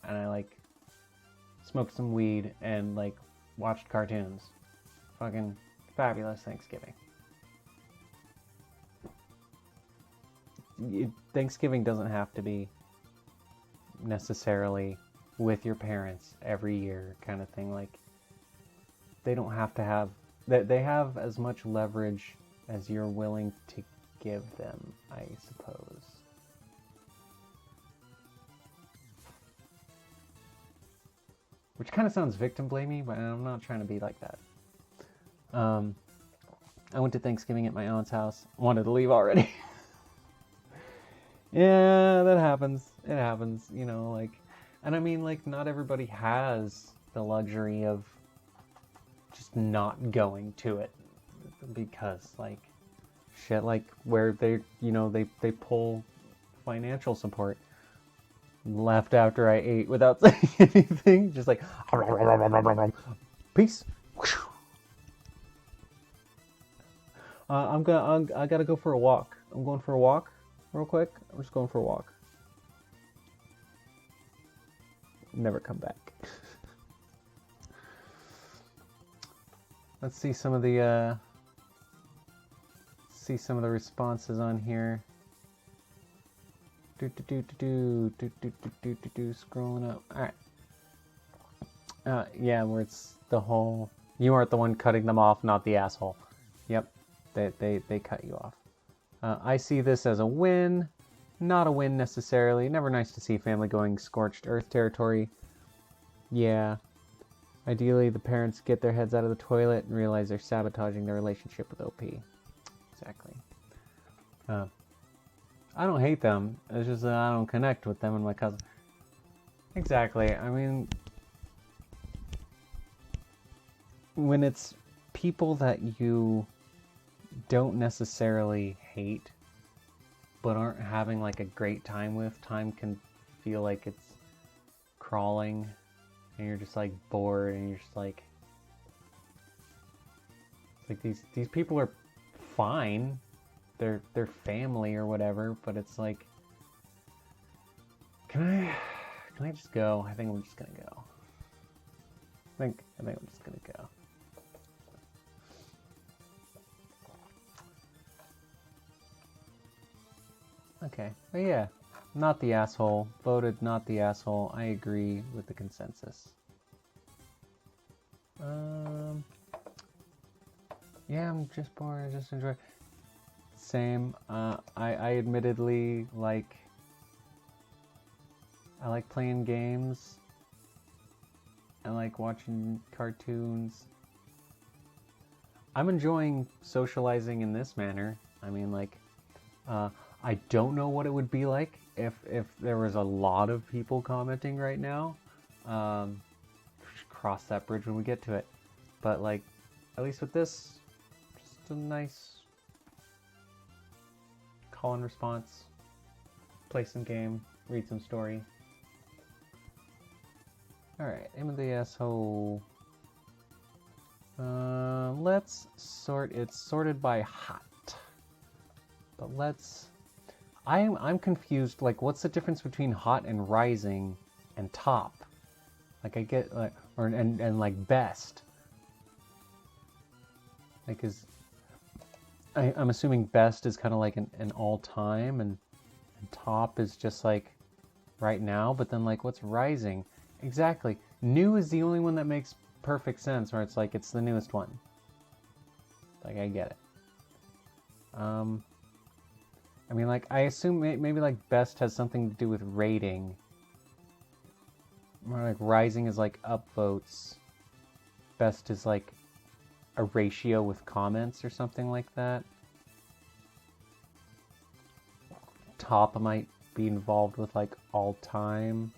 And I like smoked some weed and like watched cartoons. Fucking fabulous Thanksgiving. Thanksgiving doesn't have to be necessarily with your parents every year kind of thing. Like, they don't have to have, they have as much leverage as you're willing to give them, I suppose. Which kind of sounds victim blamey, but I'm not trying to be like that. I went to Thanksgiving at my aunt's house. Wanted to leave already. Yeah, that happens. It happens, you know, like, and I mean, like, not everybody has the luxury of just not going to it because, like, shit, like, where they, you know, they pull financial support. Left after I ate without saying anything, just like, peace. I gotta go for a walk. I'm going for a walk. Real quick, I'm just going for a walk. Never come back. Let's see some of the responses on here. Scrolling up. All right. Yeah, where it's the whole. You aren't the one cutting them off, not the asshole. Yep, they cut you off. I see this as a win, not a win necessarily. Never nice to see family going scorched earth territory. Yeah. Ideally, the parents get their heads out of the toilet and realize they're sabotaging their relationship with OP. Exactly. I don't hate them. It's just that I don't connect with them and my cousin. Exactly. I mean, when it's people that you don't necessarily hate but aren't having like a great time with, time can feel like it's crawling and you're just like bored and you're just like these people are fine, they're family or whatever, but it's like, can I just go? I think I'm just gonna go. I think I'm just gonna go. Okay, but yeah, not the asshole. Voted not the asshole. I agree with the consensus. Yeah, I'm just bored. I just enjoy. Same. I admittedly like. I like playing games. I like watching cartoons. I'm enjoying socializing in this manner. I mean, like, I don't know what it would be like if there was a lot of people commenting right now. Cross that bridge when we get to it. But, like, at least with this, just a nice call and response, play some game, read some story. Alright, aim of the asshole. Let's sort, it's sorted by hot. But let's, I'm confused, like, what's the difference between hot and rising and top? Like, I get, like, or, and like, best. Like, I'm assuming best is kind of like an all-time, and top is just, like, right now, but then, like, what's rising? Exactly. New is the only one that makes perfect sense, where it's like, it's the newest one. Like, I get it. I mean, like, I assume maybe, like, best has something to do with rating. More like rising is like upvotes. Best is like a ratio with comments or something like that. Top might be involved with like all time.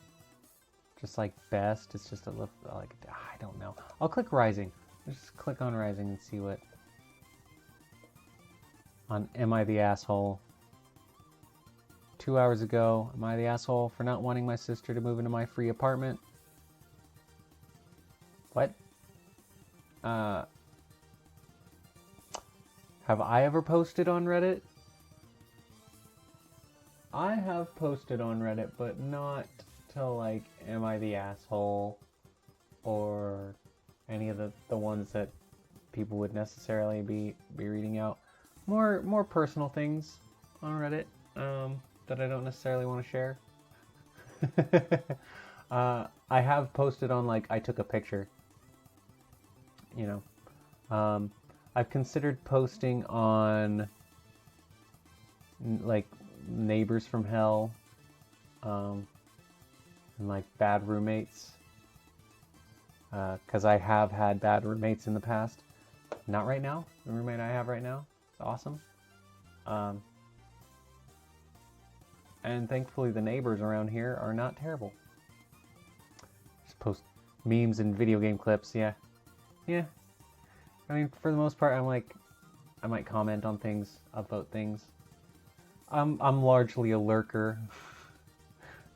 Just like best, it's just a little like, I don't know. I'll click rising. Just click on rising and see what. On Am I the Asshole? 2 hours ago, am I the asshole for not wanting my sister to move into my free apartment? What? Have I ever posted on Reddit? I have posted on Reddit, but not to like, am I the asshole? Or any of the ones that people would necessarily be reading out. More personal things on Reddit that I don't necessarily want to share. I have posted on like, I took a picture. You know. I've considered posting on like neighbors from hell, and like bad roommates, because I have had bad roommates in the past. Not right now. The roommate I have right now is awesome, and thankfully the neighbors around here are not terrible. Just post memes and video game clips. Yeah. I mean, for the most part, I might comment on things, upvote things. I'm largely a lurker,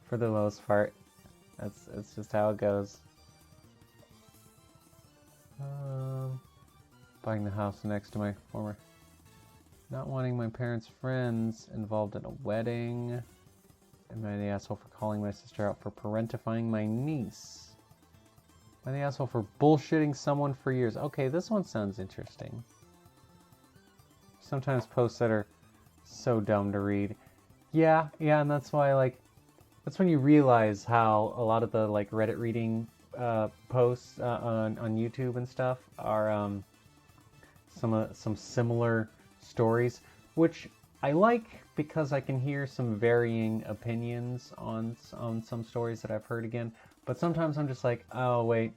for the most part. That's just how it goes. Buying the house next to my former. Not wanting my parents' friends involved in a wedding. Am I the asshole for calling my sister out for parentifying my niece? Am I the asshole for bullshitting someone for years? Okay, this one sounds interesting. Sometimes posts that are so dumb to read. Yeah, and that's why, like, that's when you realize how a lot of the, like, Reddit reading posts on YouTube and stuff are some similar stories, which I like because I can hear some varying opinions on some stories that I've heard again. But sometimes I'm just like, oh, wait,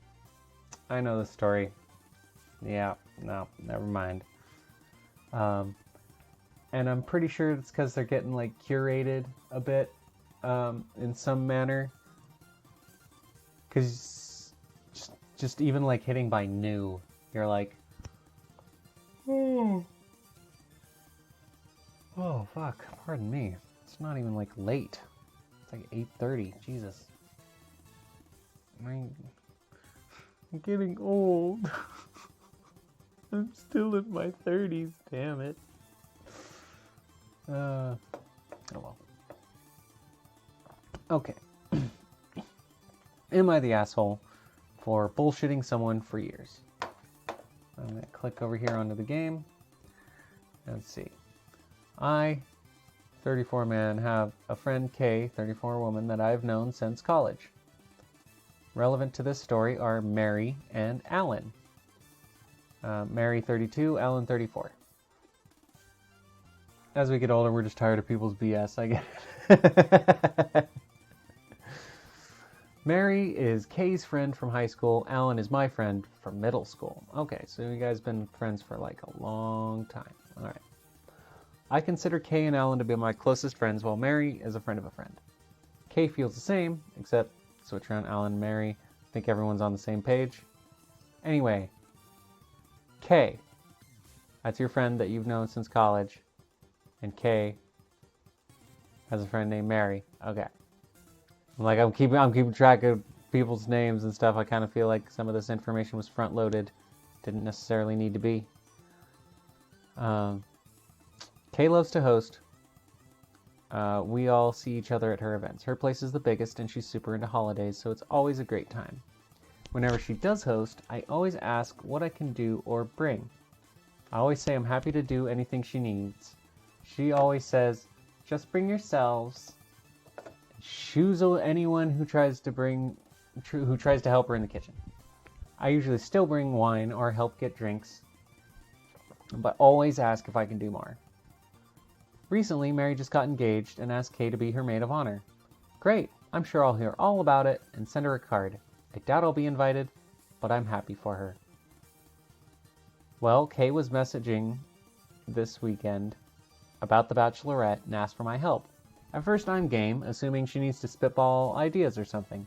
I know the story. Yeah, no, never mind. And I'm pretty sure it's because they're getting, like, curated a bit in some manner. Because just even, like, hitting by new, you're like, oh, fuck, pardon me. It's not even, like, late. It's like 8:30, Jesus. I'm getting old. I'm still in my 30s, damn it. Oh well. Okay. Am I the asshole for bullshitting someone for years? I'm going to click over here onto the game. Let's see. I, 34 man, have a friend K, 34 woman, that I've known since college. Relevant to this story are Mary and Alan. Mary 32, Alan 34. As we get older, we're just tired of people's BS, I get it. Mary is Kay's friend from high school. Alan is my friend from middle school. Okay, so you guys have been friends for like a long time. All right. I consider Kay and Alan to be my closest friends, while Mary is a friend of a friend. Kay feels the same, except switch around Alan and Mary. I think everyone's on the same page. Anyway, Kay, that's your friend that you've known since college. And Kay has a friend named Mary. Okay. I'm keeping track of people's names and stuff. I kind of feel like some of this information was front loaded. Didn't necessarily need to be. Kay loves to host. We all see each other at her events. Her place is the biggest and she's super into holidays, so it's always a great time. Whenever she does host, I always ask what I can do or bring. I always say I'm happy to do anything she needs. She always says, just bring yourselves. Shoes anyone who tries to help her in the kitchen. I usually still bring wine or help get drinks, but always ask if I can do more. Recently, Mary just got engaged and asked Kay to be her maid of honor. Great, I'm sure I'll hear all about it and send her a card. I doubt I'll be invited, but I'm happy for her. Well, Kay was messaging this weekend about the Bachelorette and asked for my help. At first I'm game, assuming she needs to spitball ideas or something.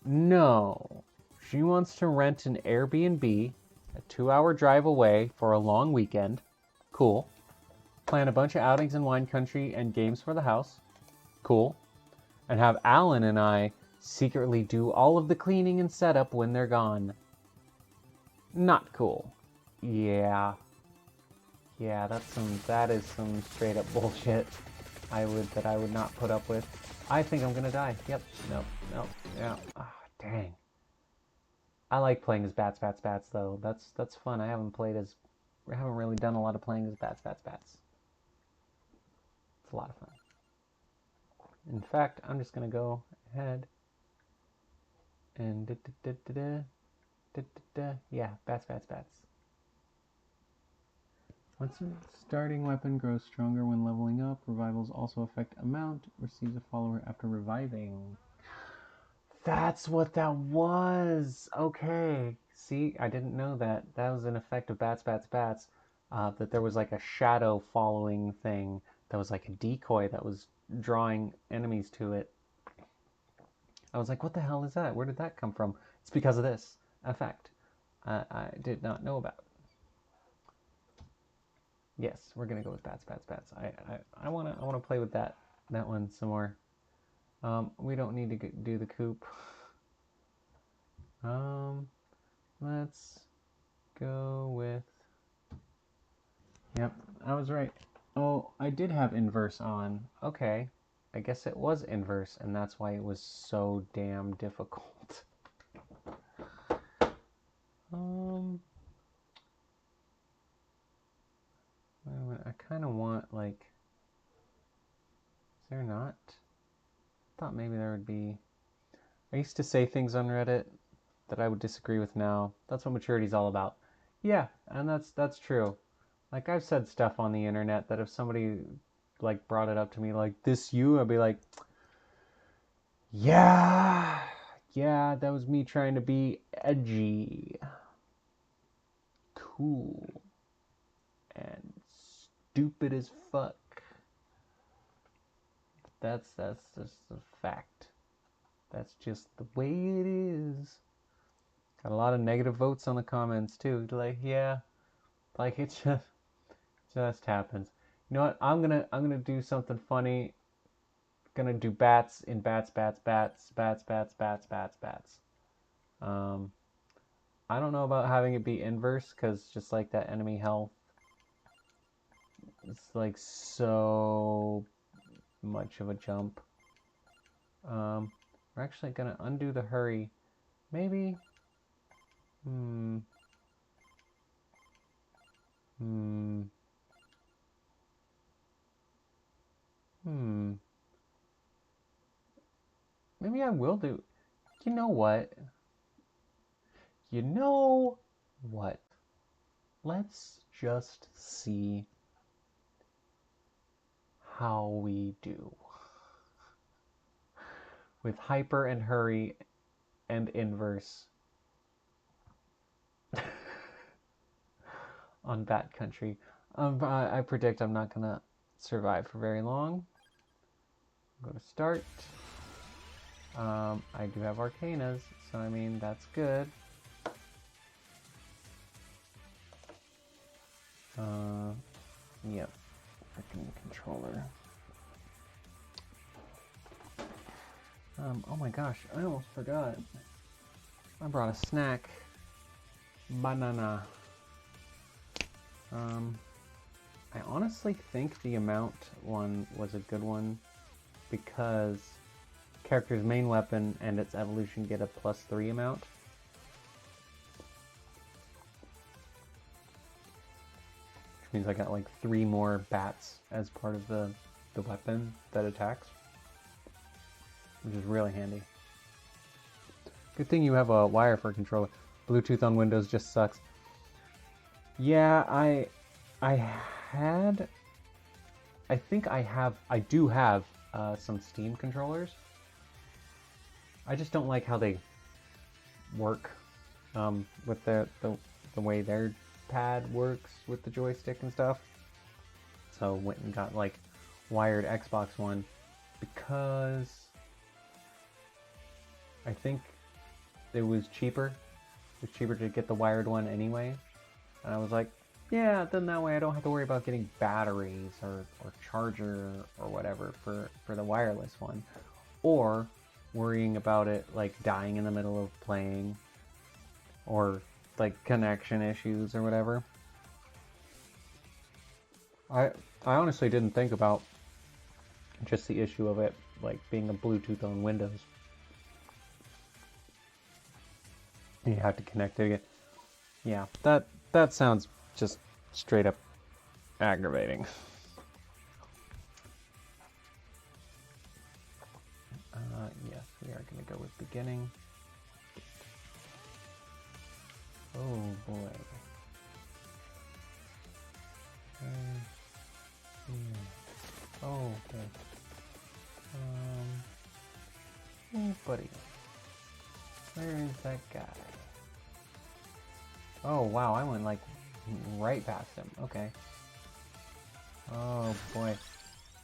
No. She wants to rent an Airbnb a 2-hour drive away for a long weekend. Cool. Plan a bunch of outings in wine country and games for the house. Cool. And have Alan and I secretly do all of the cleaning and setup when they're gone. Not cool. Yeah. Yeah, that is some straight up bullshit I would not put up with. I think I'm gonna die. Yep. No. Yeah. Ah, dang. I like playing as Bats though. That's fun. I haven't really done a lot of playing as Bats. It's a lot of fun. In fact, I'm just gonna go ahead and yeah, Bats. Once a starting weapon grows stronger when leveling up, revivals also affect amount, receives a follower after reviving. That's what that was! Okay. See, I didn't know that. That was an effect of Bats. That there was like a shadow following thing that was like a decoy that was drawing enemies to it. I was like, what the hell is that? Where did that come from? It's because of this effect I did not know about. Yes, we're gonna go with Bats. I wanna play with that one some more. We don't need to do the coop. Let's go with. Yep, I was right. Oh, I did have inverse on. Okay, I guess it was inverse, and that's why it was so damn difficult. I kind of want, like, is there not? I thought maybe there would be. I used to say things on Reddit that I would disagree with now. That's what maturity's all about. Yeah, and that's true. Like, I've said stuff on the internet that if somebody, like, brought it up to me, like, this you, I'd be like, yeah, that was me trying to be edgy, cool, and stupid as fuck. That's just a fact. That's just the way it is. Got a lot of negative votes on the comments too. Like, yeah, like it just happens. You know what? I'm gonna do something funny. Gonna do bats in bats. I don't know about having it be inverse because just like that enemy health, it's like so much of a jump. We're actually gonna undo the hurry. Maybe. Maybe I will do. You know what? Let's just see how we do with hyper and hurry and inverse on Bat Country. I predict I'm not gonna survive for very long. Go to start. I do have Arcanas, so I mean that's good. Yep. Freaking controller. Oh my gosh, I almost forgot. I brought a snack. Banana. I honestly think the amount one was a good one because character's main weapon and its evolution get a +3 amount. Which means I got like 3 more bats as part of the weapon that attacks. Which is really handy. Good thing you have a wire for a controller. Bluetooth on Windows just sucks. Yeah, I do have some Steam controllers. I just don't like how they work with the way their pad works with the joystick and stuff. So went and got like wired Xbox One because I think it was cheaper. It was cheaper to get the wired one anyway. And I was like, yeah, then that way I don't have to worry about getting batteries or charger or whatever for the wireless one. Or worrying about it like dying in the middle of playing or like connection issues or whatever. I honestly didn't think about just the issue of it like being a Bluetooth on Windows. You have to connect it again. Yeah, that sounds just straight up aggravating. Yes, we are going to go with beginning. Oh boy. Oh, okay. Oh, buddy. Where is that guy? Oh, wow, I went like right past him. Okay. Oh boy.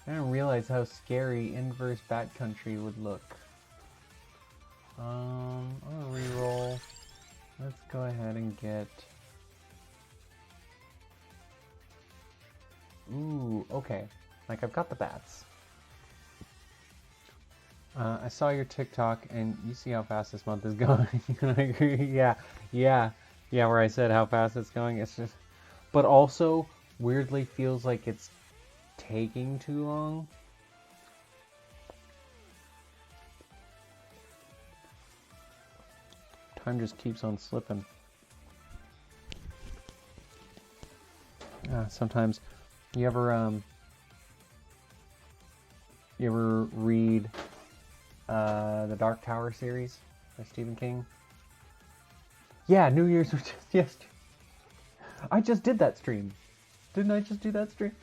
I didn't realize how scary inverse backcountry would look. I'm gonna reroll. Let's go ahead and get... Ooh, okay. Like, I've got the bats. I saw your TikTok, and you see how fast this month is going. I agree. Yeah, where I said how fast it's going. It's just... But also, weirdly feels like it's taking too long. Time just keeps on slipping. Sometimes you ever read the Dark Tower series by Stephen King? Yeah, New Year's was just yesterday. I just did that stream. Didn't I just do that stream?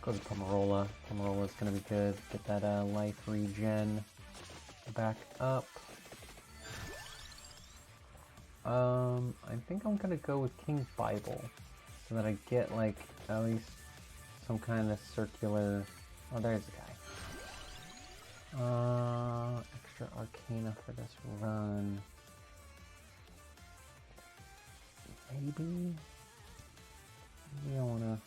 Go to Pomarola. Pomarola's gonna be good. Get that life regen back up. I think I'm gonna go with King's Bible so that I get like at least some kind of circular. Oh, there's the guy. Extra Arcana for this run. Maybe I wanna.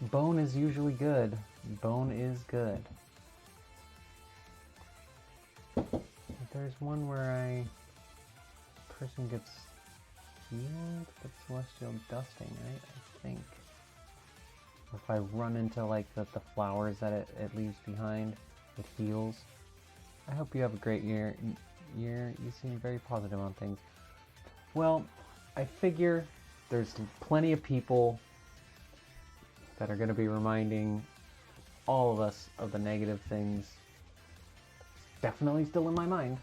Bone is usually good. Bone is good. There's one where person gets healed, but celestial dusting, right? I think. Or if I run into like the flowers that it leaves behind, it heals. I hope you have a great year. You seem very positive on things. Well, I figure there's plenty of people that are going to be reminding all of us of the negative things. Definitely still in my mind.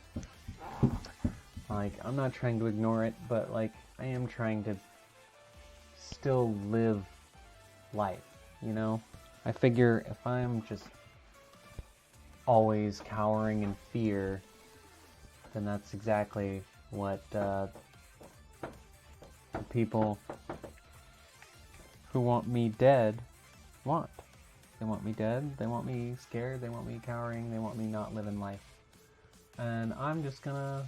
Like, I'm not trying to ignore it, but like, I am trying to still live life, you know? I figure if I'm just always cowering in fear, then that's exactly what the people who want me dead want. They want me dead, they want me scared, they want me cowering, they want me not living life. And I'm just gonna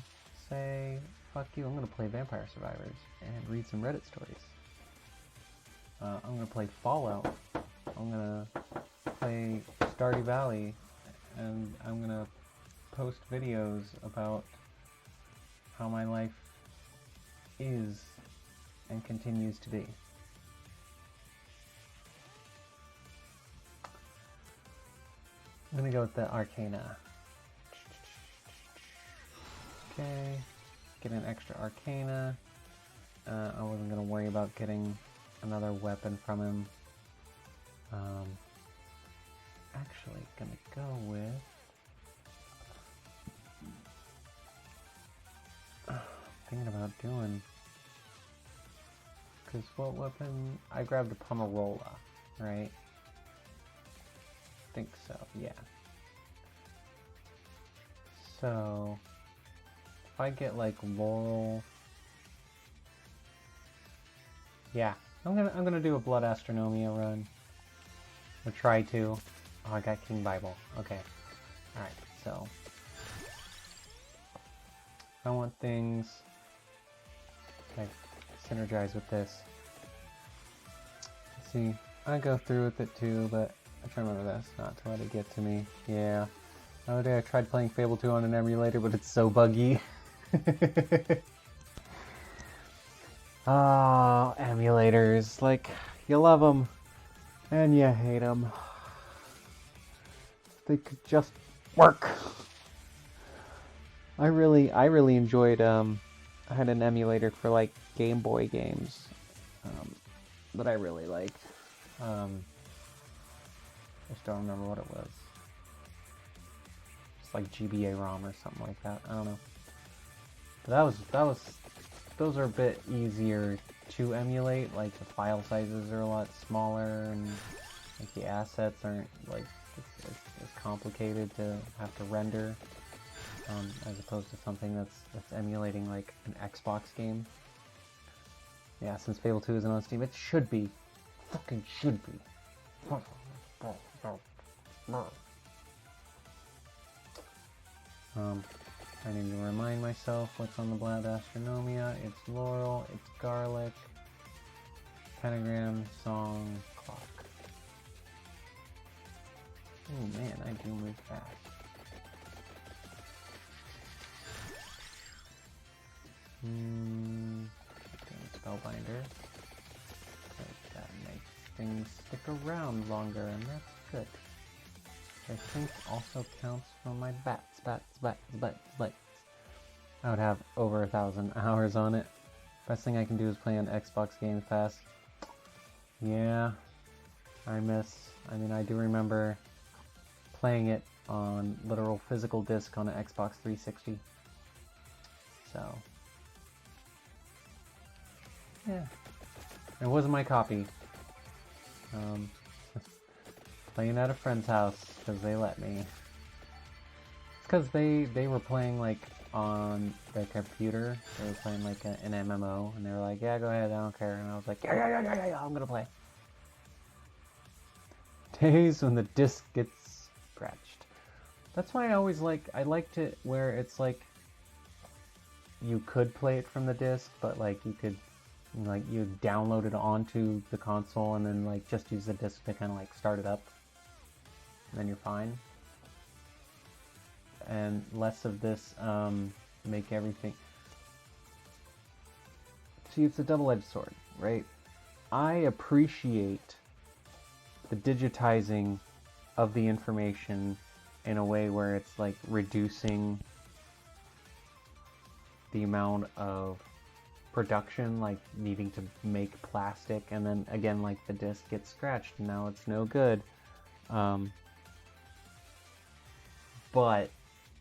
say, fuck you, I'm gonna play Vampire Survivors and read some Reddit stories. I'm gonna play Fallout. I'm gonna play Stardew Valley, and I'm gonna post videos about how my life is and continues to be. I'm gonna go with the Arcana. Okay, get an extra Arcana. I wasn't gonna worry about getting another weapon from him. Actually, gonna go with... thinking about doing... Because what weapon... I grabbed a Pomarola, right? think so, yeah. So, if I get like Laurel, yeah, I'm gonna do a Blood Astronomia run, or try to. Oh, I got King Bible. Okay, all right. So, I want things like synergize with this. See, I go through with it too, but I try to remember this, not to let it get to me. Yeah. The other day I tried playing Fable 2 on an emulator, but it's so buggy. Oh, emulators. Like, you love them, and you hate them. They could just work. I really enjoyed, I had an emulator for, like, Game Boy games, that I really liked. I just don't remember what it was. Just like GBA ROM or something like that. I don't know. But those are a bit easier to emulate. Like the file sizes are a lot smaller, and like the assets aren't like as complicated to have to render, as opposed to something that's emulating like an Xbox game. Yeah, since Fable 2 isn't on Steam, it should be. Fucking should be. I need to remind myself what's on the Blood Astronomia. It's Laurel, it's Garlic, Pentagram, Song, Clock. Oh man, I do move fast. Spellbinder. That makes things stick around longer, and that's good. I think also counts for my bats. I would have over 1,000 hours on it. Best thing I can do is play on Xbox Game Pass. Yeah, I do remember playing it on literal physical disc on an Xbox 360. So, yeah. It wasn't my copy. Playing at a friend's house because they let me. It's because they were playing like on their computer. They were playing like an MMO, and they were like, "Yeah, go ahead, I don't care." And I was like, "Yeah, I'm gonna play." Days when the disc gets scratched. That's why I liked it where it's like you could play it from the disc, but like you could. Like you download it onto the console and then like just use the disc to kind of like start it up, and then you're fine. And less of this make everything. See, it's a double-edged sword, right? I appreciate the digitizing of the information in a way where it's like reducing the amount of production, like needing to make plastic, and then again like the disc gets scratched and now it's no good, but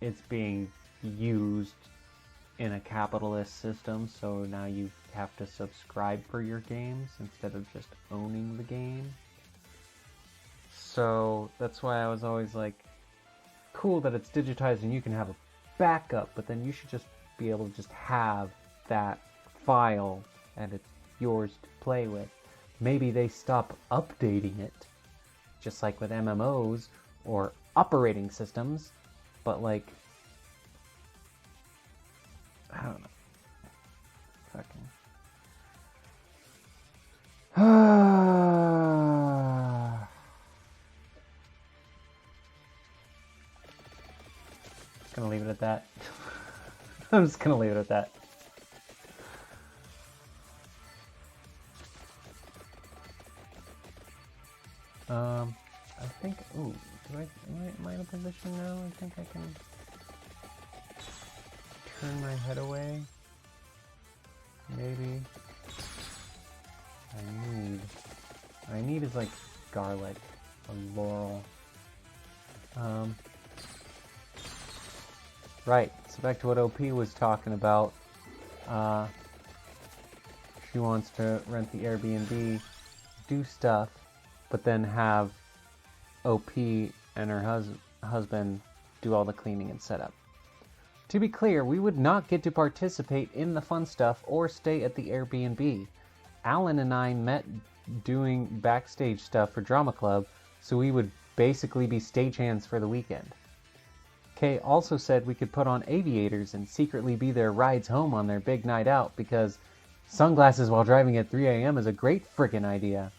it's being used in a capitalist system, so now you have to subscribe for your games instead of just owning the game. So that's why I was always like, cool that it's digitized and you can have a backup, but then you should just be able to just have that file and it's yours to play with. Maybe they stop updating it, just like with MMOs or operating systems, but like, I don't know. Fucking. Just gonna leave it at that. I'm just gonna leave it at that. I think, ooh, am I in a position now? I think I can turn my head away. Maybe. I need is like garlic or laurel. Right, so back to what OP was talking about. She wants to rent the Airbnb, do stuff, but then have OP and her husband do all the cleaning and setup. To be clear, we would not get to participate in the fun stuff or stay at the Airbnb. Alan and I met doing backstage stuff for Drama Club, so we would basically be stagehands for the weekend. Kay also said we could put on aviators and secretly be their rides home on their big night out because sunglasses while driving at 3 a.m. is a great frickin' idea.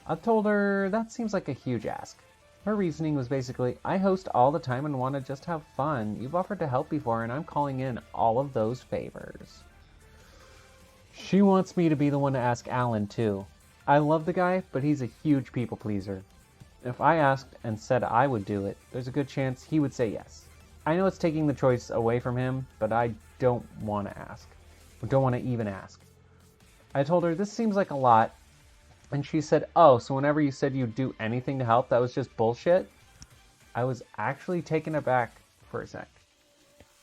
I told her that seems like a huge ask. Her reasoning was basically, I host all the time and want to just have fun. You've offered to help before and I'm calling in all of those favors. She wants me to be the one to ask Alan too. I love the guy, but he's a huge people pleaser. If I asked and said I would do it, there's a good chance he would say yes. I know it's taking the choice away from him, but I don't want to ask. I don't want to even ask. I told her this seems like a lot, and she said, oh, so whenever you said you'd do anything to help, that was just bullshit? I was actually taken aback for a sec.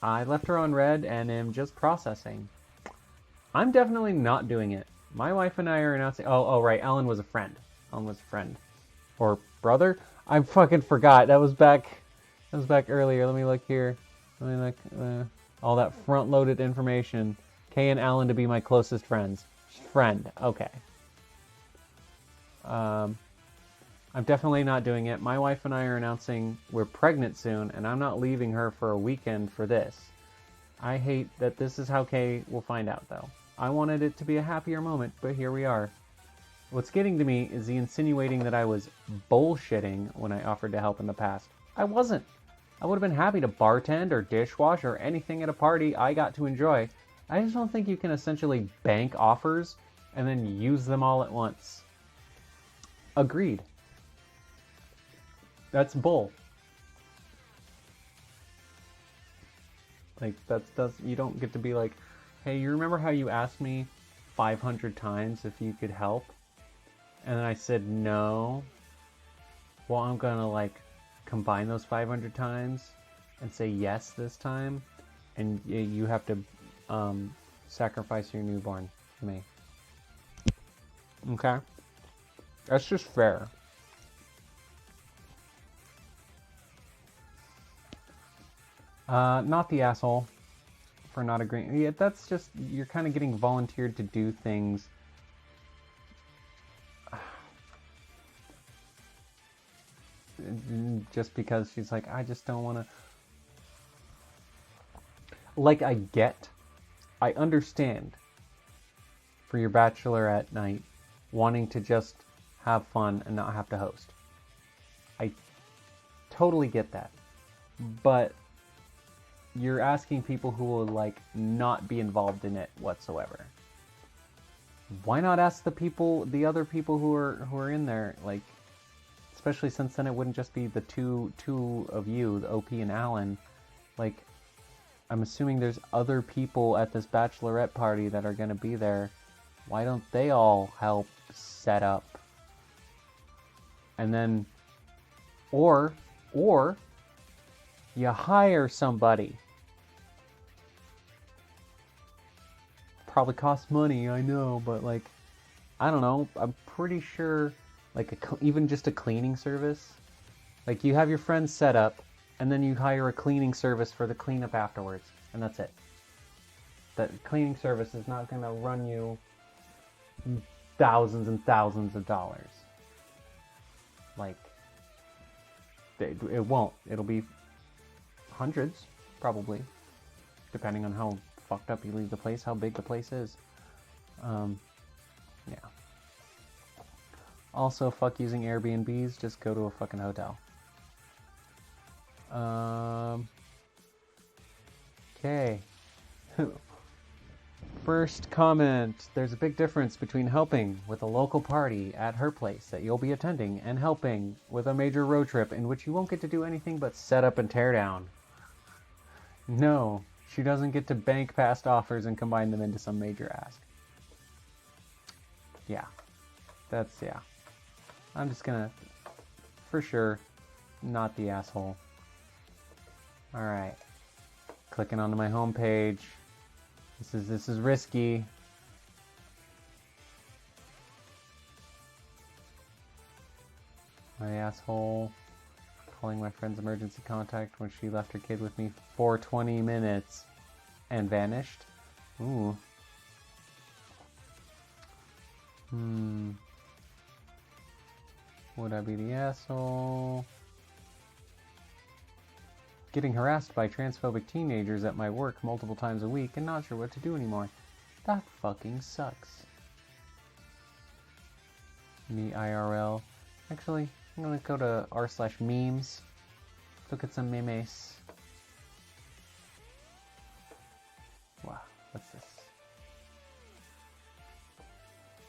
I left her on red and am just processing. I'm definitely not doing it. My wife and I are announcing... Oh, right, Ellen was a friend. Ellen was a friend. Or brother? I fucking forgot. That was back earlier. Let me look here. Let me look. All that front-loaded information. Kay and Alan to be my closest friends. Friend. Okay. I'm definitely not doing it. My wife and I are announcing we're pregnant soon, and I'm not leaving her for a weekend for this. I hate that this is how Kay will find out, though. I wanted it to be a happier moment, but here we are. What's getting to me is the insinuating that I was bullshitting when I offered to help in the past. I wasn't. I would have been happy to bartend or dishwash or anything at a party I got to enjoy. I just don't think you can essentially bank offers and then use them all at once. Agreed. That's bull. Like, you don't get to be like, hey, you remember how you asked me 500 times if you could help? And then I said no. Well, I'm gonna, like, combine those 500 times and say yes this time. And you have to sacrifice your newborn for me. Okay? That's just fair. Not the asshole for not agreeing. Yeah, that's just, you're kind of getting volunteered to do things. Just because she's like, I just don't want to. Like, I understand for your bachelorette night wanting to just have fun and not have to host. I totally get that. But you're asking people who will, like, not be involved in it whatsoever. Why not ask the other people who are in there, like, especially since then it wouldn't just be the two of you, the OP and Alan. Like, I'm assuming there's other people at this bachelorette party that are going to be there. Why don't they all help set up? And then, or you hire somebody. Probably costs money, I know, but, like, I don't know. I'm pretty sure, like, even just a cleaning service. Like, you have your friends set up, and then you hire a cleaning service for the cleanup afterwards, and that's it. That cleaning service is not going to run you thousands and thousands of dollars. Like, it won't. It'll be hundreds, probably, depending on how fucked up you leave the place, how big the place is. Yeah. Also, fuck using Airbnbs, just go to a fucking hotel. Okay. First comment. There's a big difference between helping with a local party at her place that you'll be attending and helping with a major road trip in which you won't get to do anything but set up and tear down. No, she doesn't get to bank past offers and combine them into some major ask. Yeah. Yeah. I'm just gonna, for sure, not the asshole. Alright. Clicking onto my home page. This is risky. My asshole calling my friend's emergency contact when she left her kid with me for 20 minutes and vanished. Ooh. Would I be the asshole? Getting harassed by transphobic teenagers at my work multiple times a week and not sure what to do anymore. That fucking sucks. Me IRL. Actually, I'm gonna go to r/memes. Look at some memes. Wow, what's this?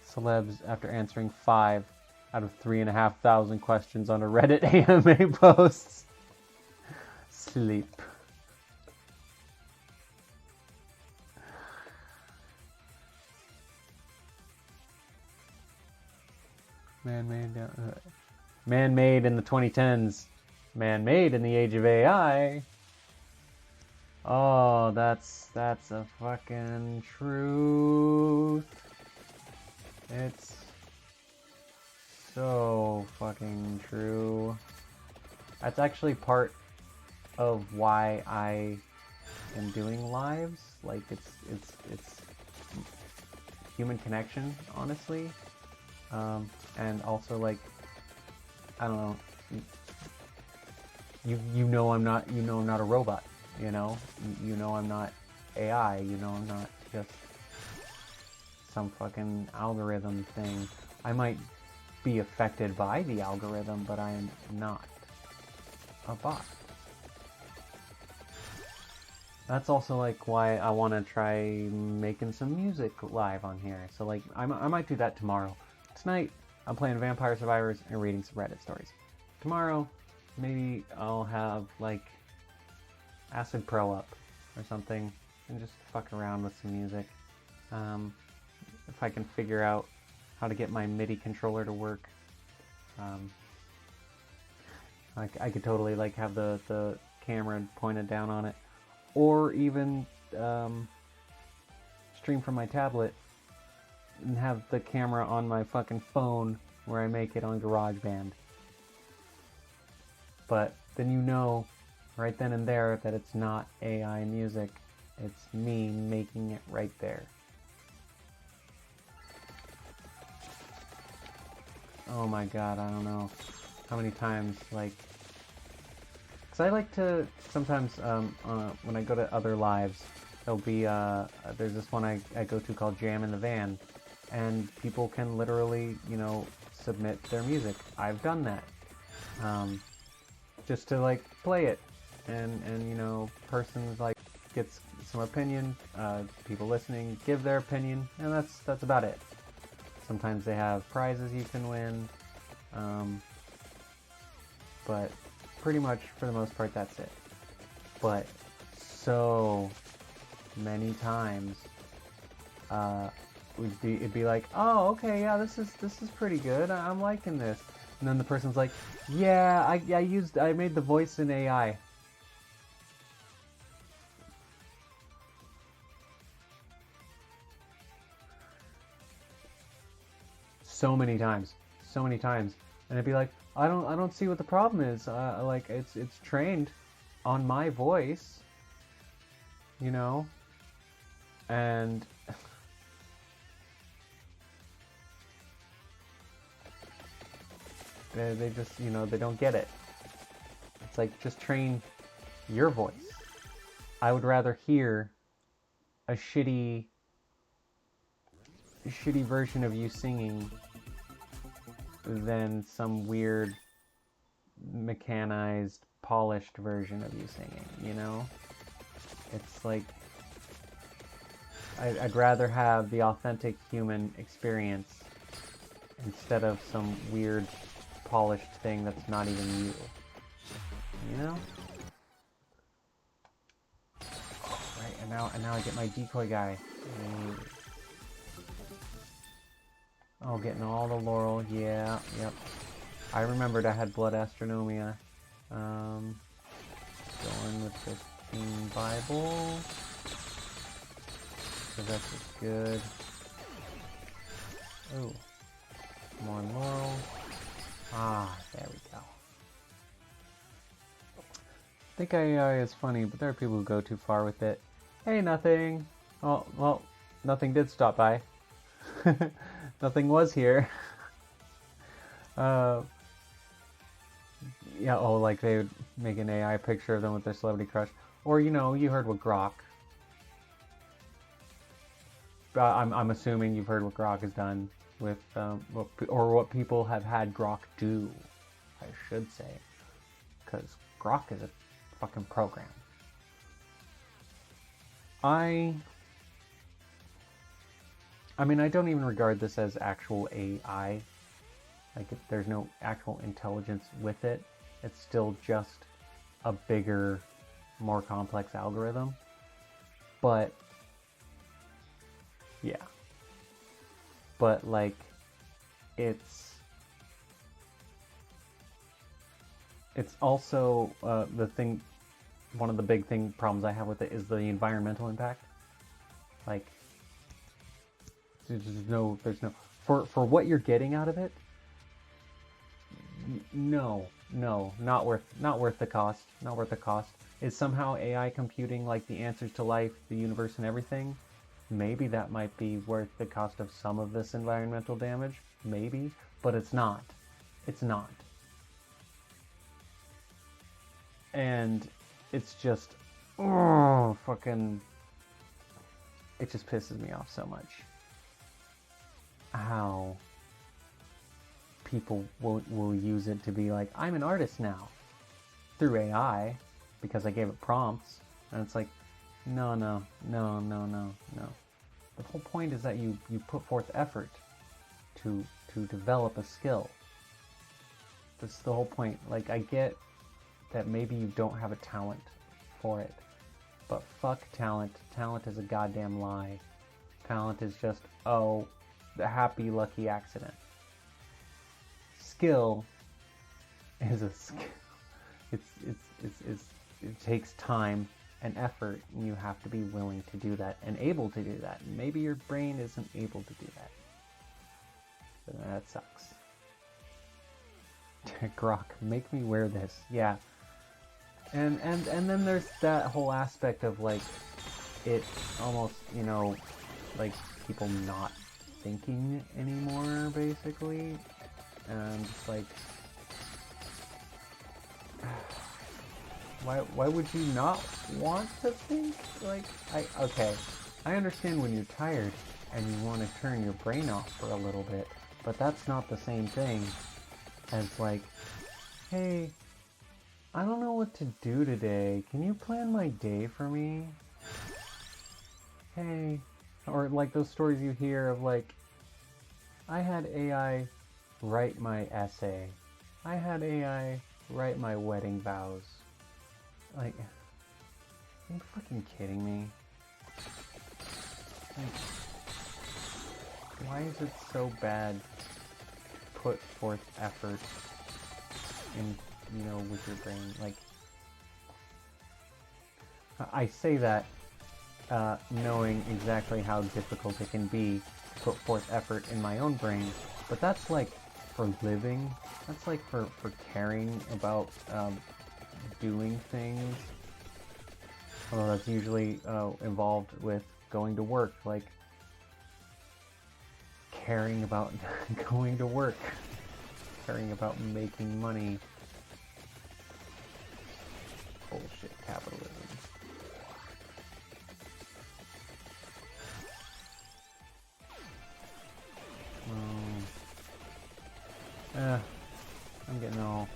Celebs after answering 5 out of 3,500 questions on a Reddit AMA post. Sleep. Man-made in the 2010s. Man-made in the age of AI. Oh, that's a fucking truth. It's so fucking true. That's actually part of why I am doing lives. Like it's human connection, honestly. And also, like, I don't know, you know I'm not a robot, you know I'm not AI, I'm not just some fucking algorithm thing. I might be affected by the algorithm, but I am not a bot. That's also like why I want to try making some music live on here. So like I might do that tomorrow. Tonight I'm playing Vampire Survivors and reading some Reddit stories. Tomorrow maybe I'll have like Acid Pro up or something and just fuck around with some music. If I can figure out how to get my MIDI controller to work, I could totally like have the camera pointed down on it, or even stream from my tablet and have the camera on my fucking phone where I make it on GarageBand. But then you know right then and there that it's not AI music, it's me making it right there. Oh my god, I don't know how many times, like, because I like to sometimes when I go to other lives, there'll be there's this one I go to called Jam in the Van, and people can literally, submit their music. I've done that, just to like play it, and persons like gets some opinion, people listening give their opinion, and that's about it. Sometimes they have prizes you can win, but pretty much for the most part that's it. But so many times it'd be like, oh, okay, yeah, this is pretty good, I'm liking this, and then the person's like, yeah, I made the voice in AI. So many times, and it'd be like, I don't see what the problem is. Like it's trained on my voice, and they just they don't get it. It's like, just train your voice. I would rather hear a shitty version of you singing than some weird mechanized polished version of you singing. It's like I'd rather have the authentic human experience instead of some weird polished thing that's not even you. Right, and now I get my decoy guy. Oh, getting all the laurel, yeah, yep. I remembered I had Blood Astronomia. Going with the King Bible, because that's just good. Oh, more laurel. Ah, there we go. think AI is funny, but there are people who go too far with it. Hey, nothing. Oh, well, nothing did stop by. Nothing was here. Uh, yeah, oh, like they would make an AI picture of them with their celebrity crush. Or, you know, you heard what Grok. I'm assuming you've heard what Grok has done with, what people have had Grok do, I should say. Because Grok is a fucking program. I mean, I don't even regard this as actual AI. Like, there's no actual intelligence with it. It's still just a bigger, more complex algorithm. But, yeah. But, like, it's also, one of the big problems I have with it is the environmental impact. Like, there's no, for what you're getting out of it, no, not worth the cost. Not worth the cost. Is somehow AI computing like the answers to life, the universe, and everything? Maybe that might be worth the cost of some of this environmental damage. Maybe, but it's not. It's not. And it's just, oh, fucking, it just pisses me off so much. How people will use it to be like, I'm an artist now through AI because I gave it prompts, and it's like, no. The whole point is that you put forth effort to develop a skill. That's the whole point. Like, I get that maybe you don't have a talent for it, but fuck talent. Talent is a goddamn lie. Talent is just, oh, the happy lucky accident. Skill is a skill. It takes time and effort, and you have to be willing to do that and able to do that. And maybe your brain isn't able to do that. So that sucks. Grok, make me wear this. Yeah. And then there's that whole aspect of, like, it almost, you know, like, people not thinking anymore, basically. And it's like, why would you not want to think? Like, I understand when you're tired and you want to turn your brain off for a little bit, but that's not the same thing as, like, hey, I don't know what to do today. Can you plan my day for me? Hey. Or like those stories you hear of, like, I had AI write my essay. I had AI write my wedding vows. Like, are you fucking kidding me? Like, why is it so bad to put forth effort in, you know, with your brain? Like, I say that knowing exactly how difficult it can be to put forth effort in my own brain, but that's like for living. That's like for caring about doing things. Although that's usually involved with going to work, like caring about going to work, caring about making money. Bullshit capitalism. I'm getting all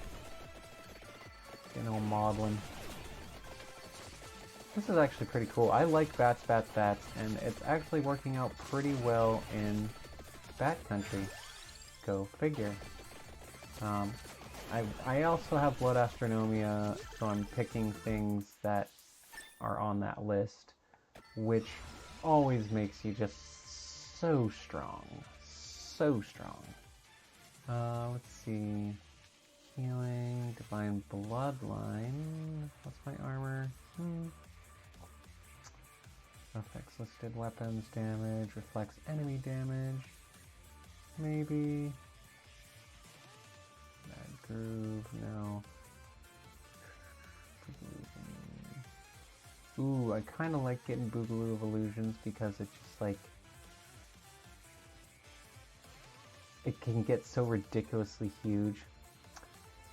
maudlin. This is actually pretty cool. I like bats, and it's actually working out pretty well in bat country. Go figure. I also have Blood Astronomia, so I'm picking things that are on that list, which always makes you just so strong. So strong. Let's see. Healing, Divine Bloodline. What's my armor? Affects listed weapons damage, reflects enemy damage. Maybe. Bad groove, no. Ooh, I kind of like getting Boogaloo of Illusions because it's just like, it can get so ridiculously huge.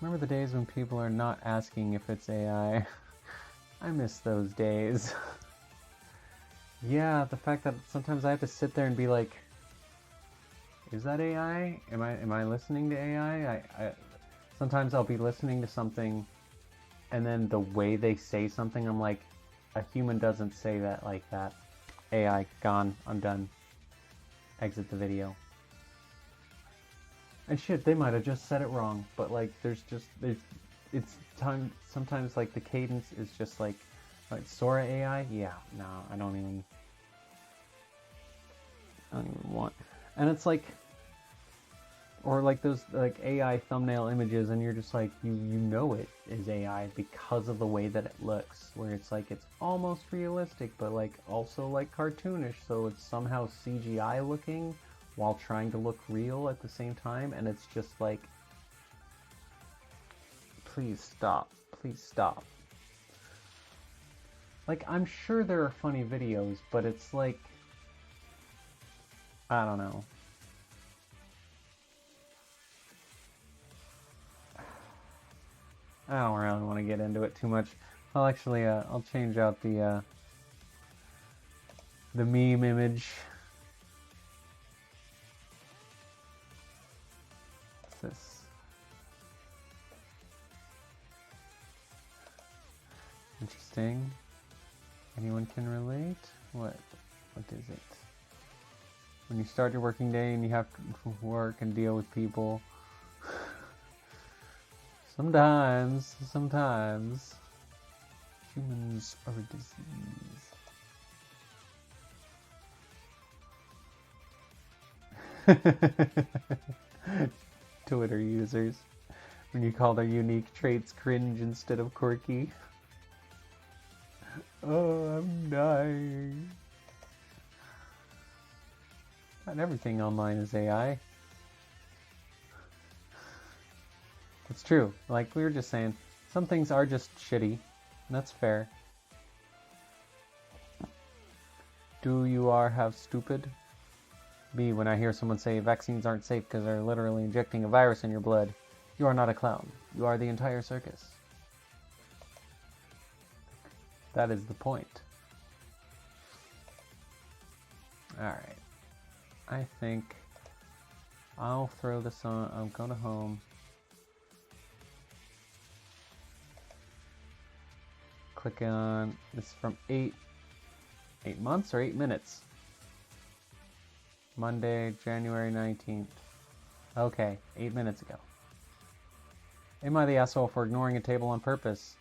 Remember the days when people are not asking if it's AI? I miss those days. Yeah, the fact that sometimes I have to sit there and be like, is that AI? Am I listening to AI? Sometimes I'll be listening to something and then the way they say something, I'm like, a human doesn't say that like that. AI, gone, I'm done. Exit the video. And shit, they might have just said it wrong, but like, it's time, sometimes like the cadence is just like Sora AI? Yeah, no, I don't even want. And it's like, or like those like AI thumbnail images, and you're just like, you know it is AI because of the way that it looks, where it's like, it's almost realistic, but like also like cartoonish, so it's somehow CGI looking while trying to look real at the same time, and it's just like, please stop, please stop. Like, I'm sure there are funny videos, but it's like, I don't know. I don't really want to get into it too much. I'll actually, I'll change out the meme image. What's this? Interesting. Anyone can relate? What is it? When you start your working day and you have to work and deal with people. Sometimes humans are a disease. Twitter users, when you call their unique traits cringe instead of quirky. Oh, I'm dying. Not everything online is AI. It's true. Like we were just saying, some things are just shitty, and that's fair. Do you have stupid? B, when I hear someone say vaccines aren't safe because they're literally injecting a virus in your blood, you are not a clown. You are the entire circus. That is the point. Alright. I think I'll throw this on. I'm going to home. Click on this from 8 months or 8 minutes. Monday, January 19th. Okay, 8 minutes ago. Am I the asshole for ignoring a table on purpose?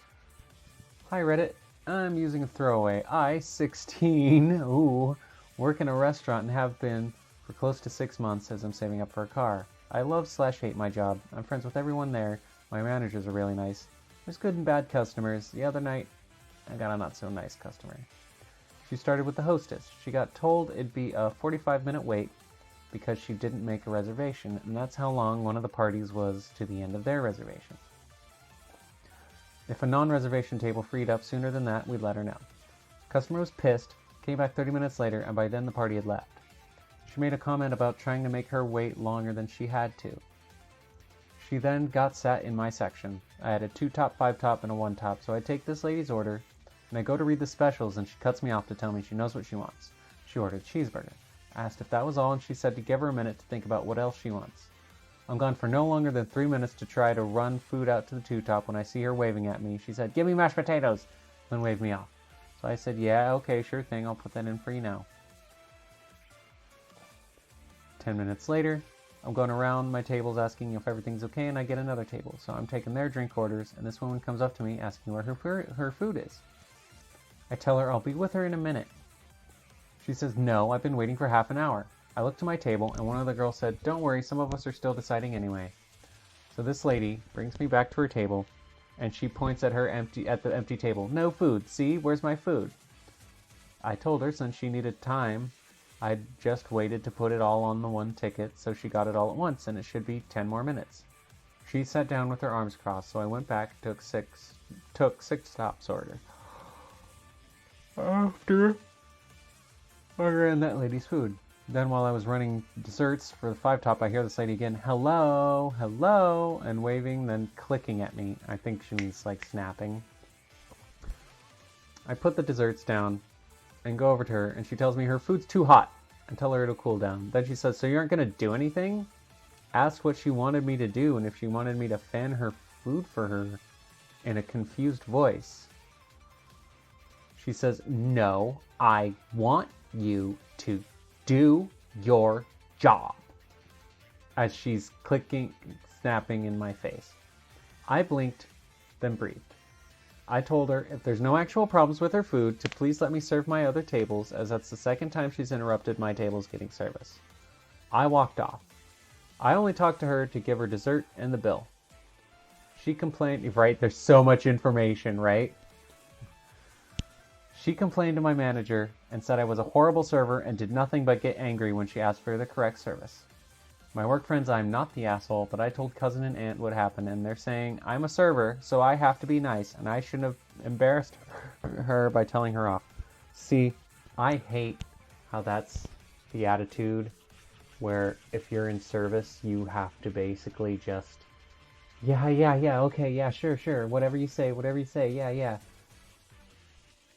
Hi Reddit, I'm using a throwaway. I, 16, work in a restaurant and have been for close to 6 months as I'm saving up for a car. I love/hate my job. I'm friends with everyone there. My managers are really nice. There's good and bad customers. The other night, I got a not so nice customer. She started with the hostess. She got told it'd be a 45-minute wait because she didn't make a reservation, and that's how long one of the parties was to the end of their reservation. If a non-reservation table freed up sooner than that, we'd let her know. Customer was pissed, came back 30 minutes later, and by then the party had left. She made a comment about trying to make her wait longer than she had to. She then got sat in my section. I had a 2 top, 5 top, and a 1 top, so I take this lady's order, and I go to read the specials, and she cuts me off to tell me she knows what she wants. She ordered a cheeseburger. I asked if that was all, and she said to give her a minute to think about what else she wants. I'm gone for no longer than 3 minutes to try to run food out to the 2 top. When I see her waving at me, she said, "Give me mashed potatoes," then waved me off. So I said, "Yeah, okay, sure thing, I'll put that in for you now." 10 minutes later, I'm going around my tables asking if everything's okay, and I get another table. So I'm taking their drink orders, and this woman comes up to me asking where her food is. I tell her I'll be with her in a minute. She says, "No, I've been waiting for half an hour." I look to my table, and one of the girls said, "Don't worry, some of us are still deciding anyway." So this lady brings me back to her table, and she points at the empty table. "No food. See, where's my food?" I told her since she needed time, I'd just waited to put it all on the one ticket, so she got it all at once, and it should be 10 more minutes. She sat down with her arms crossed, so I went back, took six tops order. after I ran that lady's food. Then while I was running desserts for the 5-top, I hear this lady again, hello, hello, and waving, then clicking at me. I think she means like snapping. I put the desserts down and go over to her, and she tells me her food's too hot. I tell her it'll cool down. Then she says, so you aren't going to do anything? Asked what she wanted me to do and if she wanted me to fan her food for her in a confused voice. She says, no, I want you to do your job. As she's clicking, snapping in my face. I blinked, then breathed. I told her if there's no actual problems with her food to please let me serve my other tables, as that's the second time she's interrupted my tables getting service. I walked off. I only talked to her to give her dessert and the bill. She complained, right? There's so much information, right? She complained to my manager and said I was a horrible server and did nothing but get angry when she asked for the correct service. My work friends, I'm not the asshole, but I told cousin and aunt what happened, and they're saying I'm a server, so I have to be nice, and I shouldn't have embarrassed her by telling her off. See, I hate how that's the attitude where if you're in service, you have to basically just, yeah, okay, yeah, sure, whatever you say, yeah.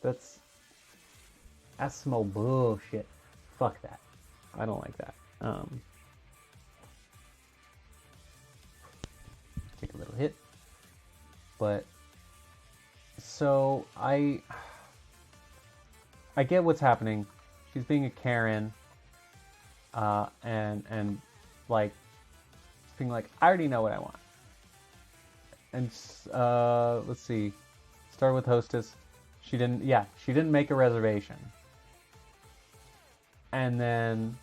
That's some old bullshit. Fuck that. I don't like that. Take a little hit. But so I get what's happening. She's being a Karen, and like being like, I already know what I want. And let's see, start with hostess. She didn't make a reservation. And then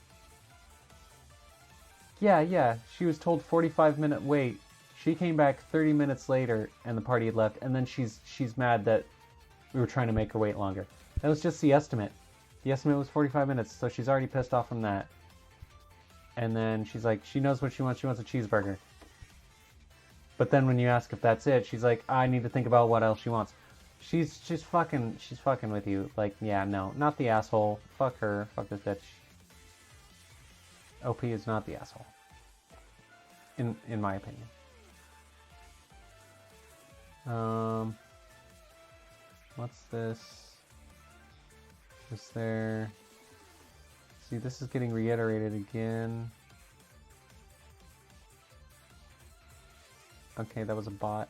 she was told 45-minute wait. She came back 30 minutes later and the party had left, and then she's mad that we were trying to make her wait longer. That was just the estimate. The estimate was 45 minutes, so she's already pissed off from that. And then she's like, she knows what she wants a cheeseburger. But then when you ask if that's it, she's like, I need to think about what else she wants. She's fucking with you. Like, yeah, no, not the asshole. Fuck her. Fuck this bitch. OP is not the asshole. In my opinion. What's this? Is there... See, this is getting reiterated again. Okay, that was a bot.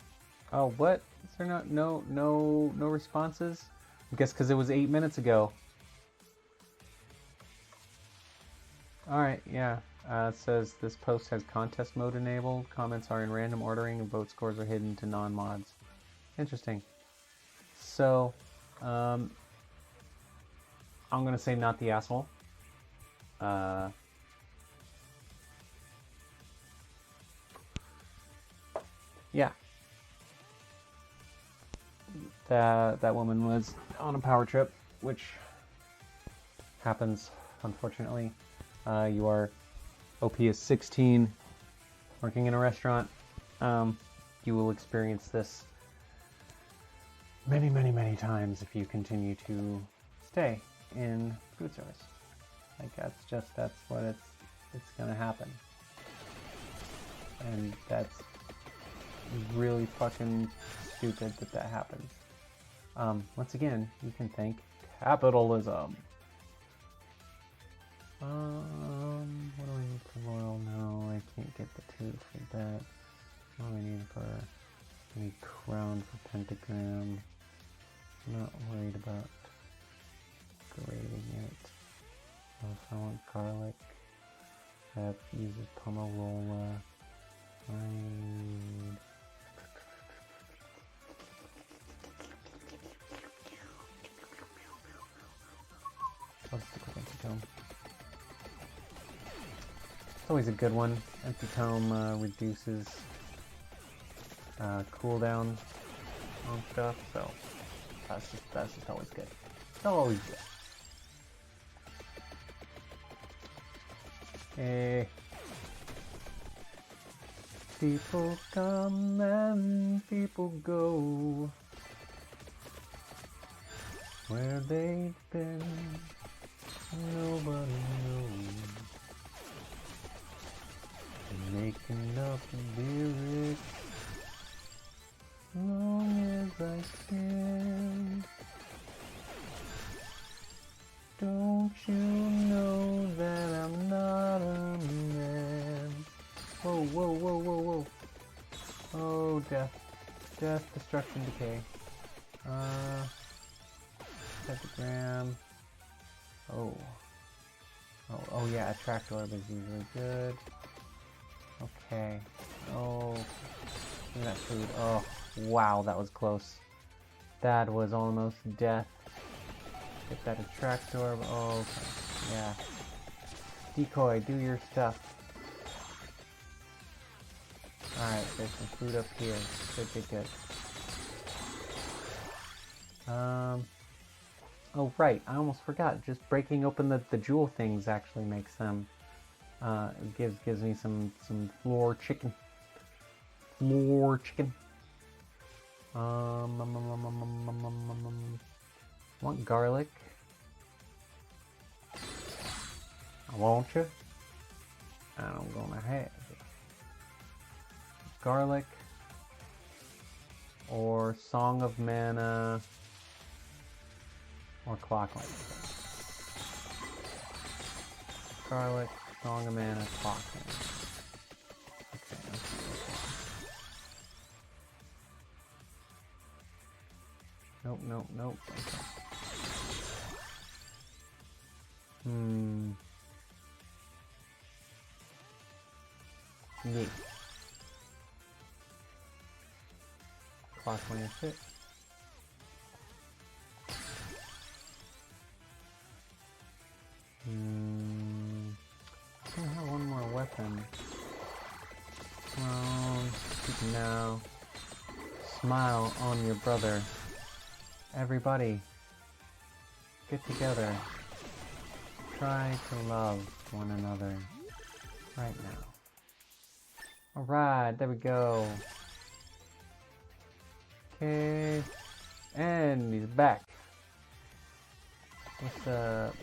Oh, what? Is there not no responses? I guess because it was 8 minutes ago. Alright, yeah. It says this post has contest mode enabled. Comments are in random ordering and vote scores are hidden to non-mods. Interesting. So, I'm gonna say not the asshole. Yeah. That woman was on a power trip, which happens, unfortunately. You are OP is 16, working in a restaurant. You will experience this many times if you continue to stay in food service. Like that's what it's gonna happen. And that's really fucking stupid that happens. Once again, you can thank capitalism. What do we need for loyal? No, I can't get the 2 for that. What do we need for... I need crown for pentagram. I'm not worried about grading it. If I want garlic, that uses pomarola. I need... I'll stick with empty tome. It's always a good one. Empty tome reduces cooldown on stuff, so that's just always good. It's always good. Okay. People come and people go. Where they've been, nobody knows. And making up lyrics, long as I can. Don't you know that I'm not a man? Whoa, whoa, whoa, whoa, whoa. Oh, death. Death, destruction, decay. Pentagram. Oh. Oh yeah, attract orb is usually good. Okay. Oh. Give me that food. Oh, wow, that was close. That was almost death. Get that attract orb. Oh, okay. Yeah. Decoy, do your stuff. Alright, there's some food up here. Good, good, good. Oh right, I almost forgot. Just breaking open the jewel things actually makes them, gives me some floor chicken. Floor chicken. Want garlic? I want you. And I'm gonna have it. Garlic. Or Song of Mana. Or Clockland. Garlic, Song of Mana, Clockland. Okay, nope, nope, nope. Okay. Neat. Clockland is it. I have one more weapon. Come on, speak now. Smile on your brother. Everybody, get together. Try to love one another right now. Alright, there we go. Okay, and he's back. What's up?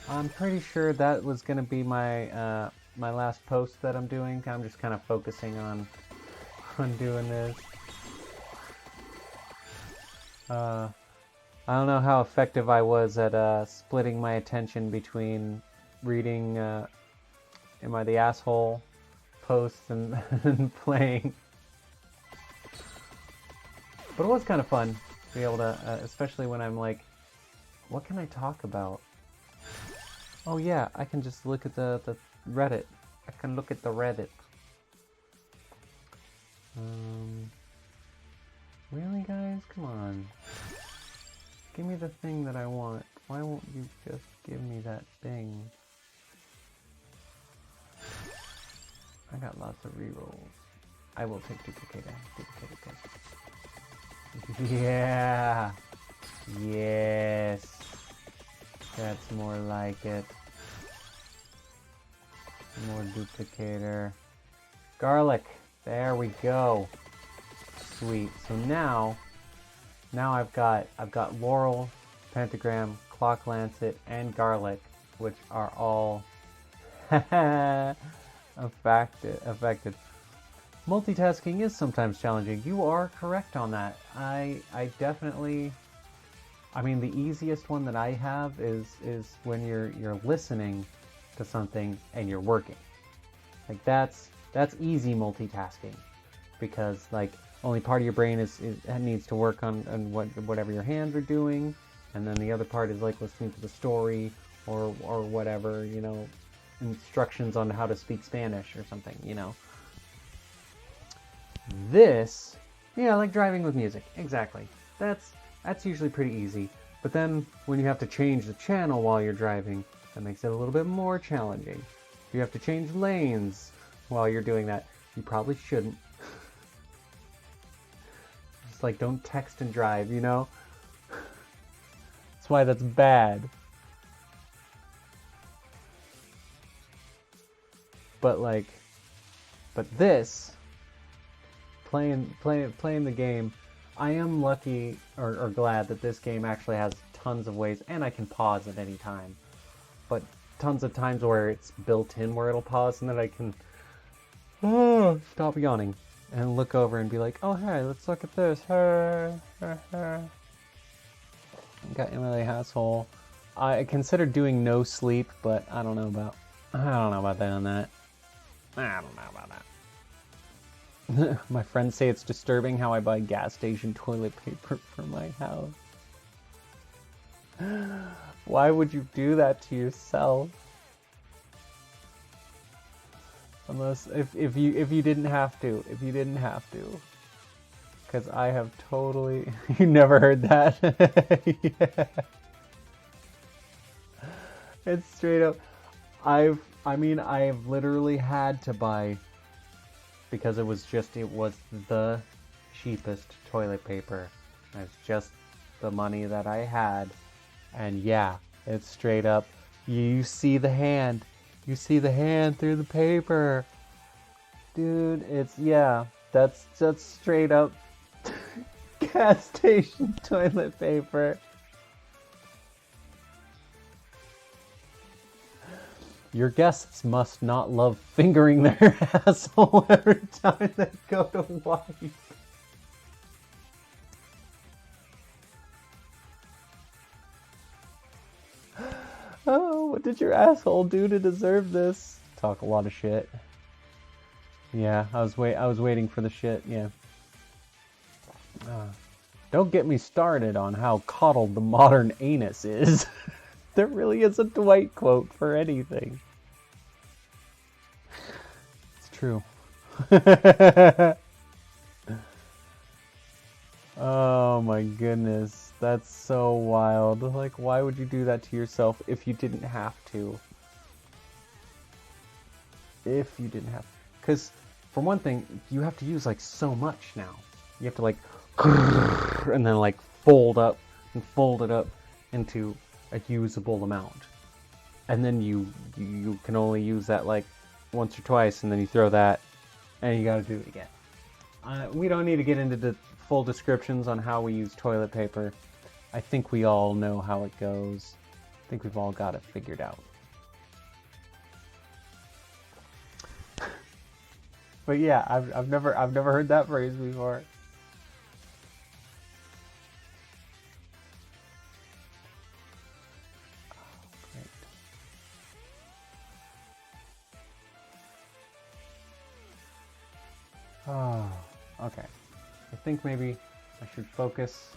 I'm pretty sure that was gonna be my my last post that I'm doing. I'm just kind of focusing on doing this. I don't know how effective I was at splitting my attention between reading Am I the Asshole posts and, and playing. But it was kind of fun to be able to, especially when I'm like, what can I talk about? Oh yeah, I can just look at the Reddit. I can look at the Reddit. Really guys? Come on. Give me the thing that I want. Why won't you just give me that thing? I got lots of rerolls. I will take duplicator. Yeah! Yes! That's more like it. More duplicator. Garlic! There we go. Sweet. So now I've got Laurel, Pentagram, Clock Lancet, and Garlic, which are all affected. Multitasking is sometimes challenging. You are correct on that. I definitely. I mean, the easiest one that I have is when you're listening to something and you're working. Like that's easy multitasking, because like only part of your brain is needs to work on whatever your hands are doing, and then the other part is like listening to the story or whatever, you know, instructions on how to speak Spanish or something, you know. This, yeah, like driving with music, exactly. That's usually pretty easy. But then when you have to change the channel while you're driving, that makes it a little bit more challenging. If you have to change lanes while you're doing that, you probably shouldn't. Just like don't text and drive, you know? That's why that's bad. But this, playing the game, I am lucky or glad that this game actually has tons of ways, and I can pause at any time. But tons of times where it's built in where it'll pause, and then I can stop yawning and look over and be like, oh hey, let's look at this. Got in my asshole. I considered doing no sleep, but I don't know about that. I don't know about that. My friends say it's disturbing how I buy gas station toilet paper for my house. Why would you do that to yourself? Unless if you didn't have to, because I have totally you never heard that. Yeah. It's straight up. I've literally had to buy, because it was the cheapest toilet paper. It's just the money that I had, and yeah, it's straight up. You see the hand. You see the hand through the paper. Dude, that's straight up gas station toilet paper. Your guests must not love fingering their asshole every time they go to wipe. Oh, what did your asshole do to deserve this? Talk a lot of shit. Yeah, I was waiting for the shit. Yeah. Don't get me started on how coddled the modern anus is. There really is a Dwight quote for anything. It's true. Oh my goodness. That's so wild. Like, why would you do that to yourself if you didn't have to? If you didn't have to. Because, for one thing, you have to use, like, so much now. You have to, like, and then, like, fold it up into a usable amount. And then you can only use that, like, once or twice, and then you throw that, and you gotta do it again. We don't need to get into the full descriptions on how we use toilet paper. I think we all know how it goes. I think we've all got it figured out. But yeah, I've never heard that phrase before. Oh, okay. I think maybe I should focus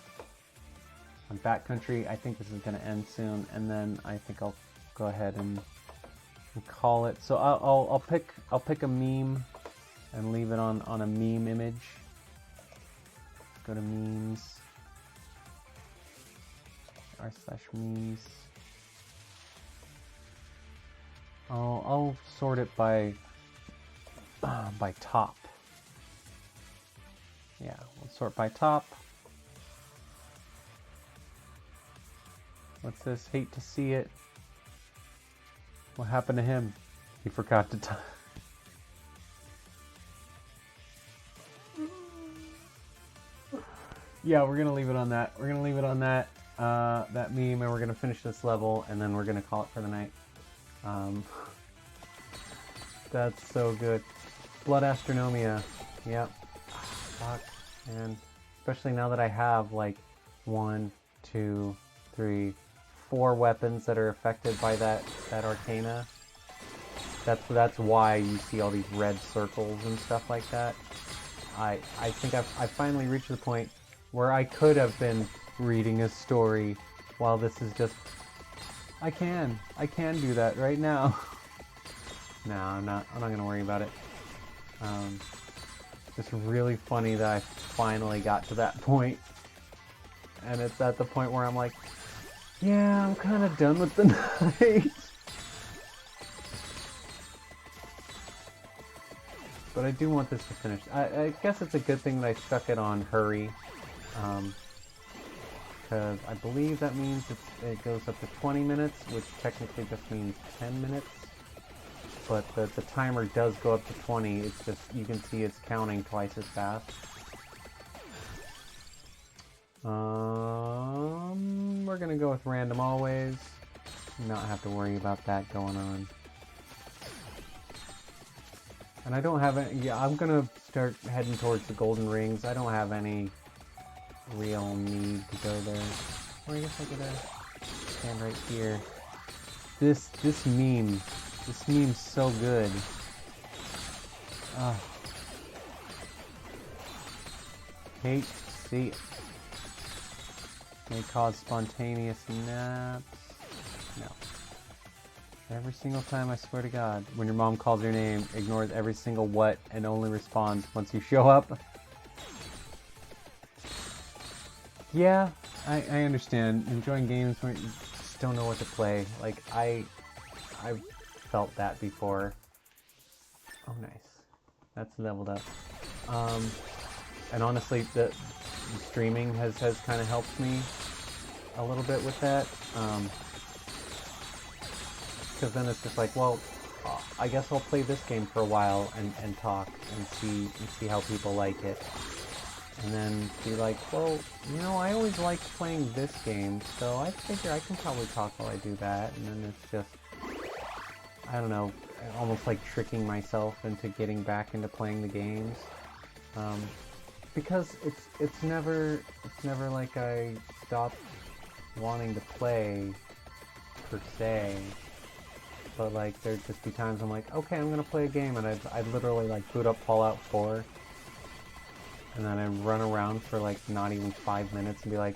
on backcountry. I think this is going to end soon, and then I think I'll go ahead and call it. So I'll pick a meme and leave it on a meme image. Go to memes, r/memes. I'll sort it by top. Yeah, we'll sort by top. What's this? Hate to see it. What happened to him? He forgot to type. Yeah, we're gonna leave it on that. We're gonna leave it on that that meme, and we're gonna finish this level, and then we're gonna call it for the night. That's so good. Blood Astronomia. Yep. Fuck, man. Especially now that I have like 1, 2, 3, 4 weapons that are affected by that arcana. That's why you see all these red circles and stuff like that. I think I've finally reached the point where I could have been reading a story while this is just... I can do that right now. No, I'm not gonna worry about it. It's really funny that I finally got to that point. And it's at the point where I'm like, yeah, I'm kind of done with the night. But I do want this to finish. I guess it's a good thing that I stuck it on hurry. Because I believe that means it goes up to 20 minutes, which technically just means 10 minutes. But the timer does go up to 20, it's just, you can see it's counting twice as fast. We're gonna go with random always. Not have to worry about that going on. And I don't have any... Yeah, I'm gonna start heading towards the golden rings. I don't have any real need to go there. Or I guess I could stand right here. This meme's so good. Hate to see it. May cause spontaneous naps. No. Every single time, I swear to God, when your mom calls your name, ignores every single what and only responds once you show up. Yeah, I understand. Enjoying games where you just don't know what to play. Like, I've felt that before. Oh, nice. That's leveled up. And honestly, the streaming has kind of helped me a little bit with that. Because then it's just like, well, I guess I'll play this game for a while and talk and see how people like it. And then be like, well, you know, I always liked playing this game, so I figure I can probably talk while I do that. And then it's just, I don't know, almost like tricking myself into getting back into playing the games. Because it's never like I stopped wanting to play per se. But like there'd just be times I'm like, okay, I'm gonna play a game, and I'd literally like boot up Fallout 4, and then I'd run around for like not even 5 minutes and be like,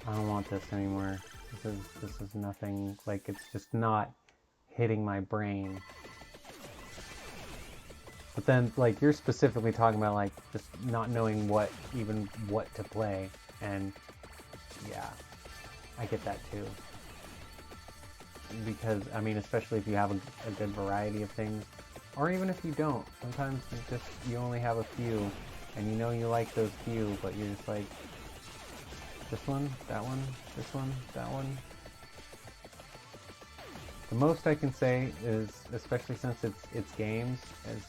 I don't want this anymore. This is nothing. Like, it's just not hitting my brain. But then like you're specifically talking about like just not knowing what to play, and yeah, I get that too. Because, I mean, especially if you have a good variety of things, or even if you don't, sometimes you only have a few, and you know you like those few, but you're just like, this one, that one, this one, that one. The most I can say is, especially since it's games, is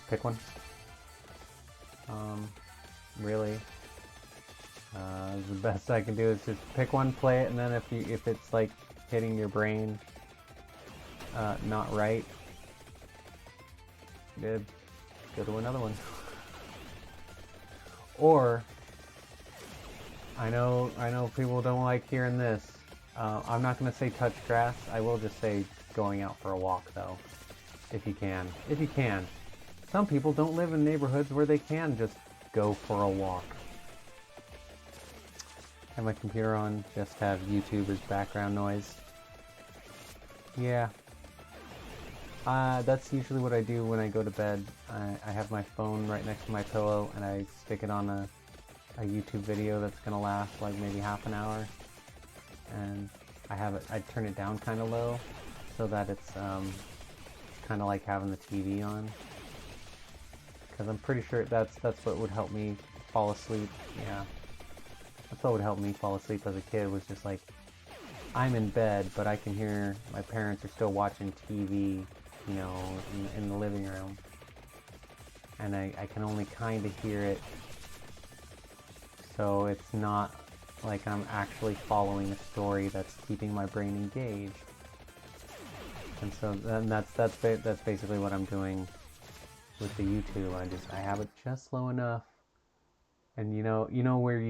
pick one. Really. The best I can do is just pick one, play it, and then if it's like hitting your brain not right, go to another one. Or I know people don't like hearing this. I'm not gonna say touch grass. I will just say going out for a walk though, if you can. If you can. Some people don't live in neighborhoods where they can just go for a walk. Have my computer on, just have YouTube as background noise. Yeah. That's usually what I do when I go to bed. I have my phone right next to my pillow, and I stick it on a YouTube video that's gonna last like maybe half an hour. And I turn it down kind of low, so that it's kind of like having the TV on. Because I'm pretty sure that's what would help me fall asleep. Yeah. That's what would help me fall asleep as a kid, was just like, I'm in bed, but I can hear my parents are still watching TV, you know, in the living room. And I can only kind of hear it, so it's not like I'm actually following a story that's keeping my brain engaged. And so then that's basically what I'm doing with the YouTube. I have it just low enough, and you know where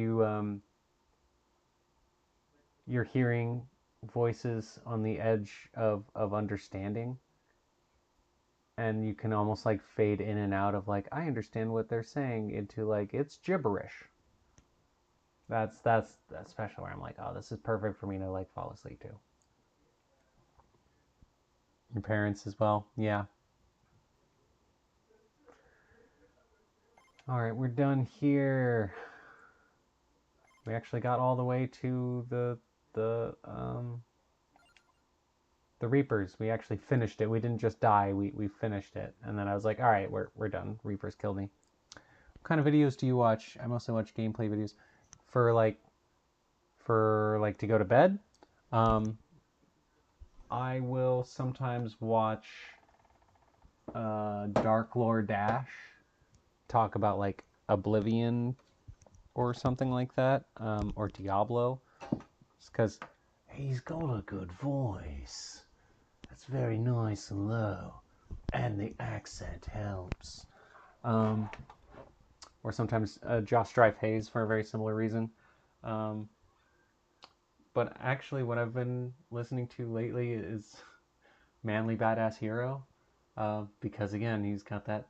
you're hearing voices on the edge of understanding, and you can almost like fade in and out of like, I understand what they're saying, into like, it's gibberish. That's especially where I'm like, oh, this is perfect for me to like fall asleep to. Your parents as well? Yeah. Alright, we're done here. We actually got all the way to the Reapers. We actually finished it. We didn't just die, we finished it. And then I was like, alright, we're done. Reapers killed me. What kind of videos do you watch? I mostly watch gameplay videos. For to go to bed, I will sometimes watch Dark Lore Dash talk about like Oblivion or something like that, or Diablo. It's because he's got a good voice. That's very nice and low, and the accent helps. Or sometimes Josh Drive Hayes for a very similar reason. But actually, what I've been listening to lately is Manly Badass Hero, because again, he's got that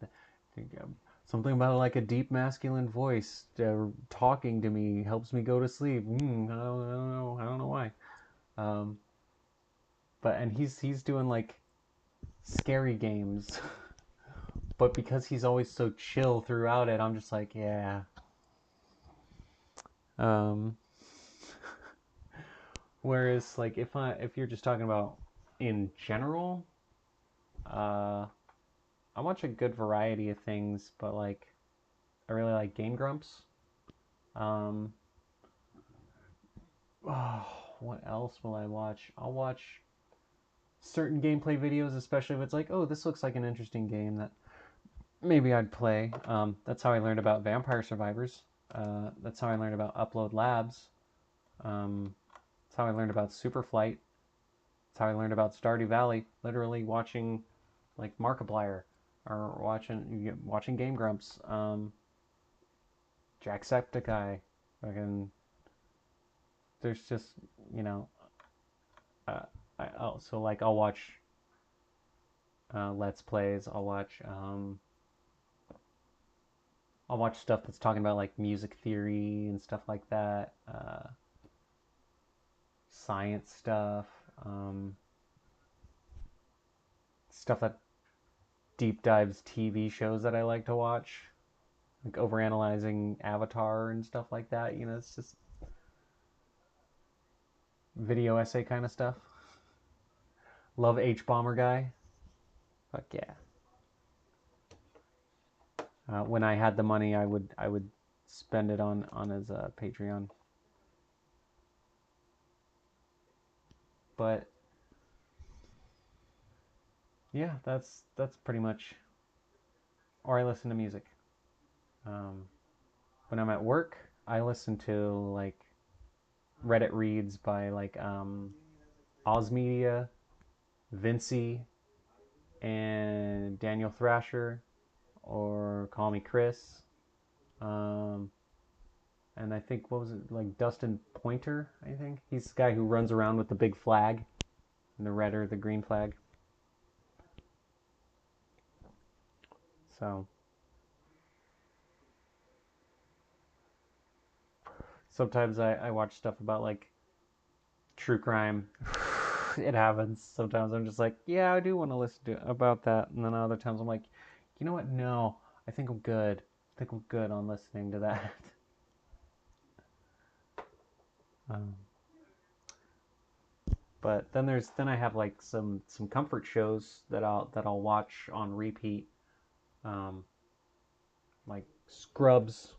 something about like a deep masculine voice talking to me helps me go to sleep. I don't know why. But and he's doing like scary games, but because he's always so chill throughout it, I'm just like, yeah. Whereas like if you're just talking about in general, I watch a good variety of things, but like I really like Game Grumps. Oh, what else will I watch? I'll watch certain gameplay videos, especially if it's like, oh, this looks like an interesting game that maybe I'd play. That's how I learned about Vampire Survivors. That's how I learned about Upload Labs. That's how I learned about Superflight. That's how I learned about Stardew Valley. Literally watching like Markiplier or watching Game Grumps. Jacksepticeye. Fucking. There's just uh, I'll watch Let's Plays. I'll watch stuff that's talking about like music theory and stuff like that. Science stuff. Stuff that deep dives TV shows that I like to watch. Like overanalyzing Avatar and stuff like that. It's just video essay kind of stuff. Love H Bomber Guy. Fuck yeah. When I had the money, I would spend it on his Patreon. But yeah, that's pretty much. Or I listen to music. When I'm at work, I listen to like Reddit reads by like Ozmedia, Vinci, and Daniel Thrasher, or Call Me Chris. And I think, what was it, like Dustin Pointer, I think? He's the guy who runs around with the big flag, and the red or the green flag. So sometimes I watch stuff about like true crime. It happens. Sometimes I'm just like, yeah, I do want to listen to about that. And then other times I'm like, you know what? No, I think I'm good. I think I'm good on listening to that. Um, but then I have like some comfort shows that I'll watch on repeat. Um, like Scrubs,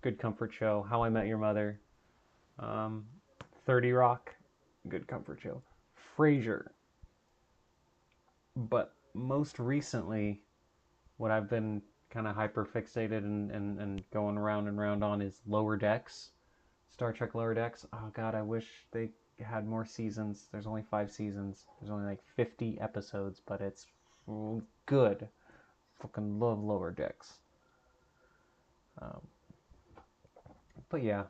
good comfort show. How I Met Your Mother. Um, 30 Rock, good comfort show. Frasier. But most recently, what I've been kind of hyper fixated and going around and round on is Lower Decks. Star Trek Lower Decks. Oh god, I wish they had more seasons. There's only 5 seasons. There's only like 50 episodes, but it's good. Fucking love Lower Decks. But yeah.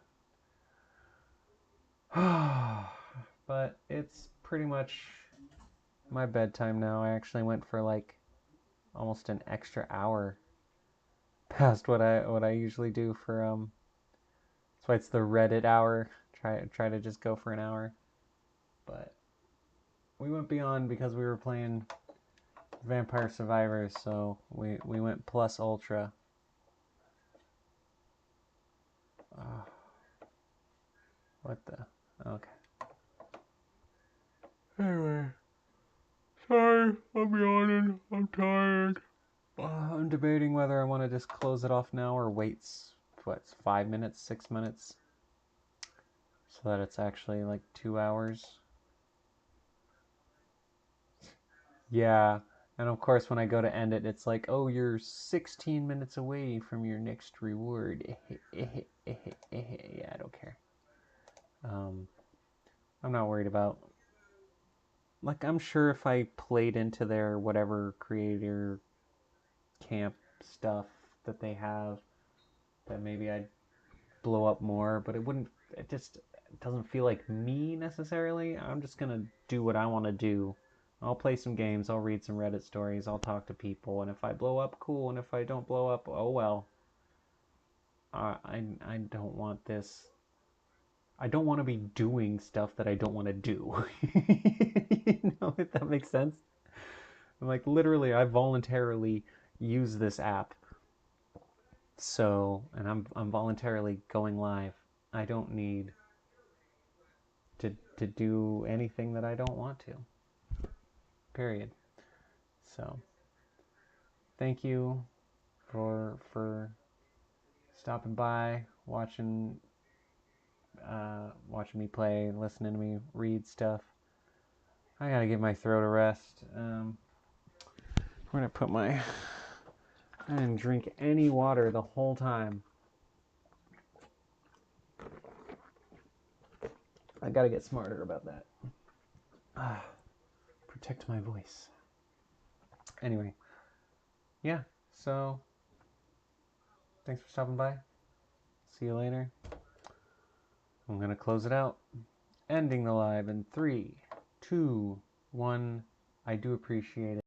But it's pretty much my bedtime now. I actually went for like almost an extra hour past what I usually do for that's why it's the Reddit hour. Try to just go for an hour. But we went beyond because we were playing Vampire Survivors, so we went plus ultra. What the? Okay. Anyway, sorry, I'm yawning. I'm tired. I'm debating whether I want to just close it off now or wait. What? 5 minutes, 6 minutes, so that it's actually like 2 hours. Yeah, And of course, when I go to end it, it's like, oh, you're 16 minutes away from your next reward. Yeah, I don't care. I'm not worried about... Like, I'm sure if I played into their whatever creator camp stuff that they have, that maybe I'd blow up more, but it wouldn't... It doesn't feel like me necessarily. I'm just gonna do what I want to do. I'll play some games, I'll read some Reddit stories, I'll talk to people, and if I blow up, cool, and if I don't blow up, oh well. I don't want this. I don't want to be doing stuff that I don't want to do. You know, if that makes sense? Like, literally, I voluntarily use this app. So, and I'm voluntarily going live. I don't need to do anything that I don't want to. Period. So, thank you for stopping by, watching me play, listening to me read stuff. I gotta give my throat a rest. I'm gonna put my... I didn't drink any water the whole time. I gotta get smarter about that. Protect my voice. Anyway, yeah, so thanks for stopping by. See you later. I'm gonna close it out. Ending the live in 3, 2, 1. I do appreciate it.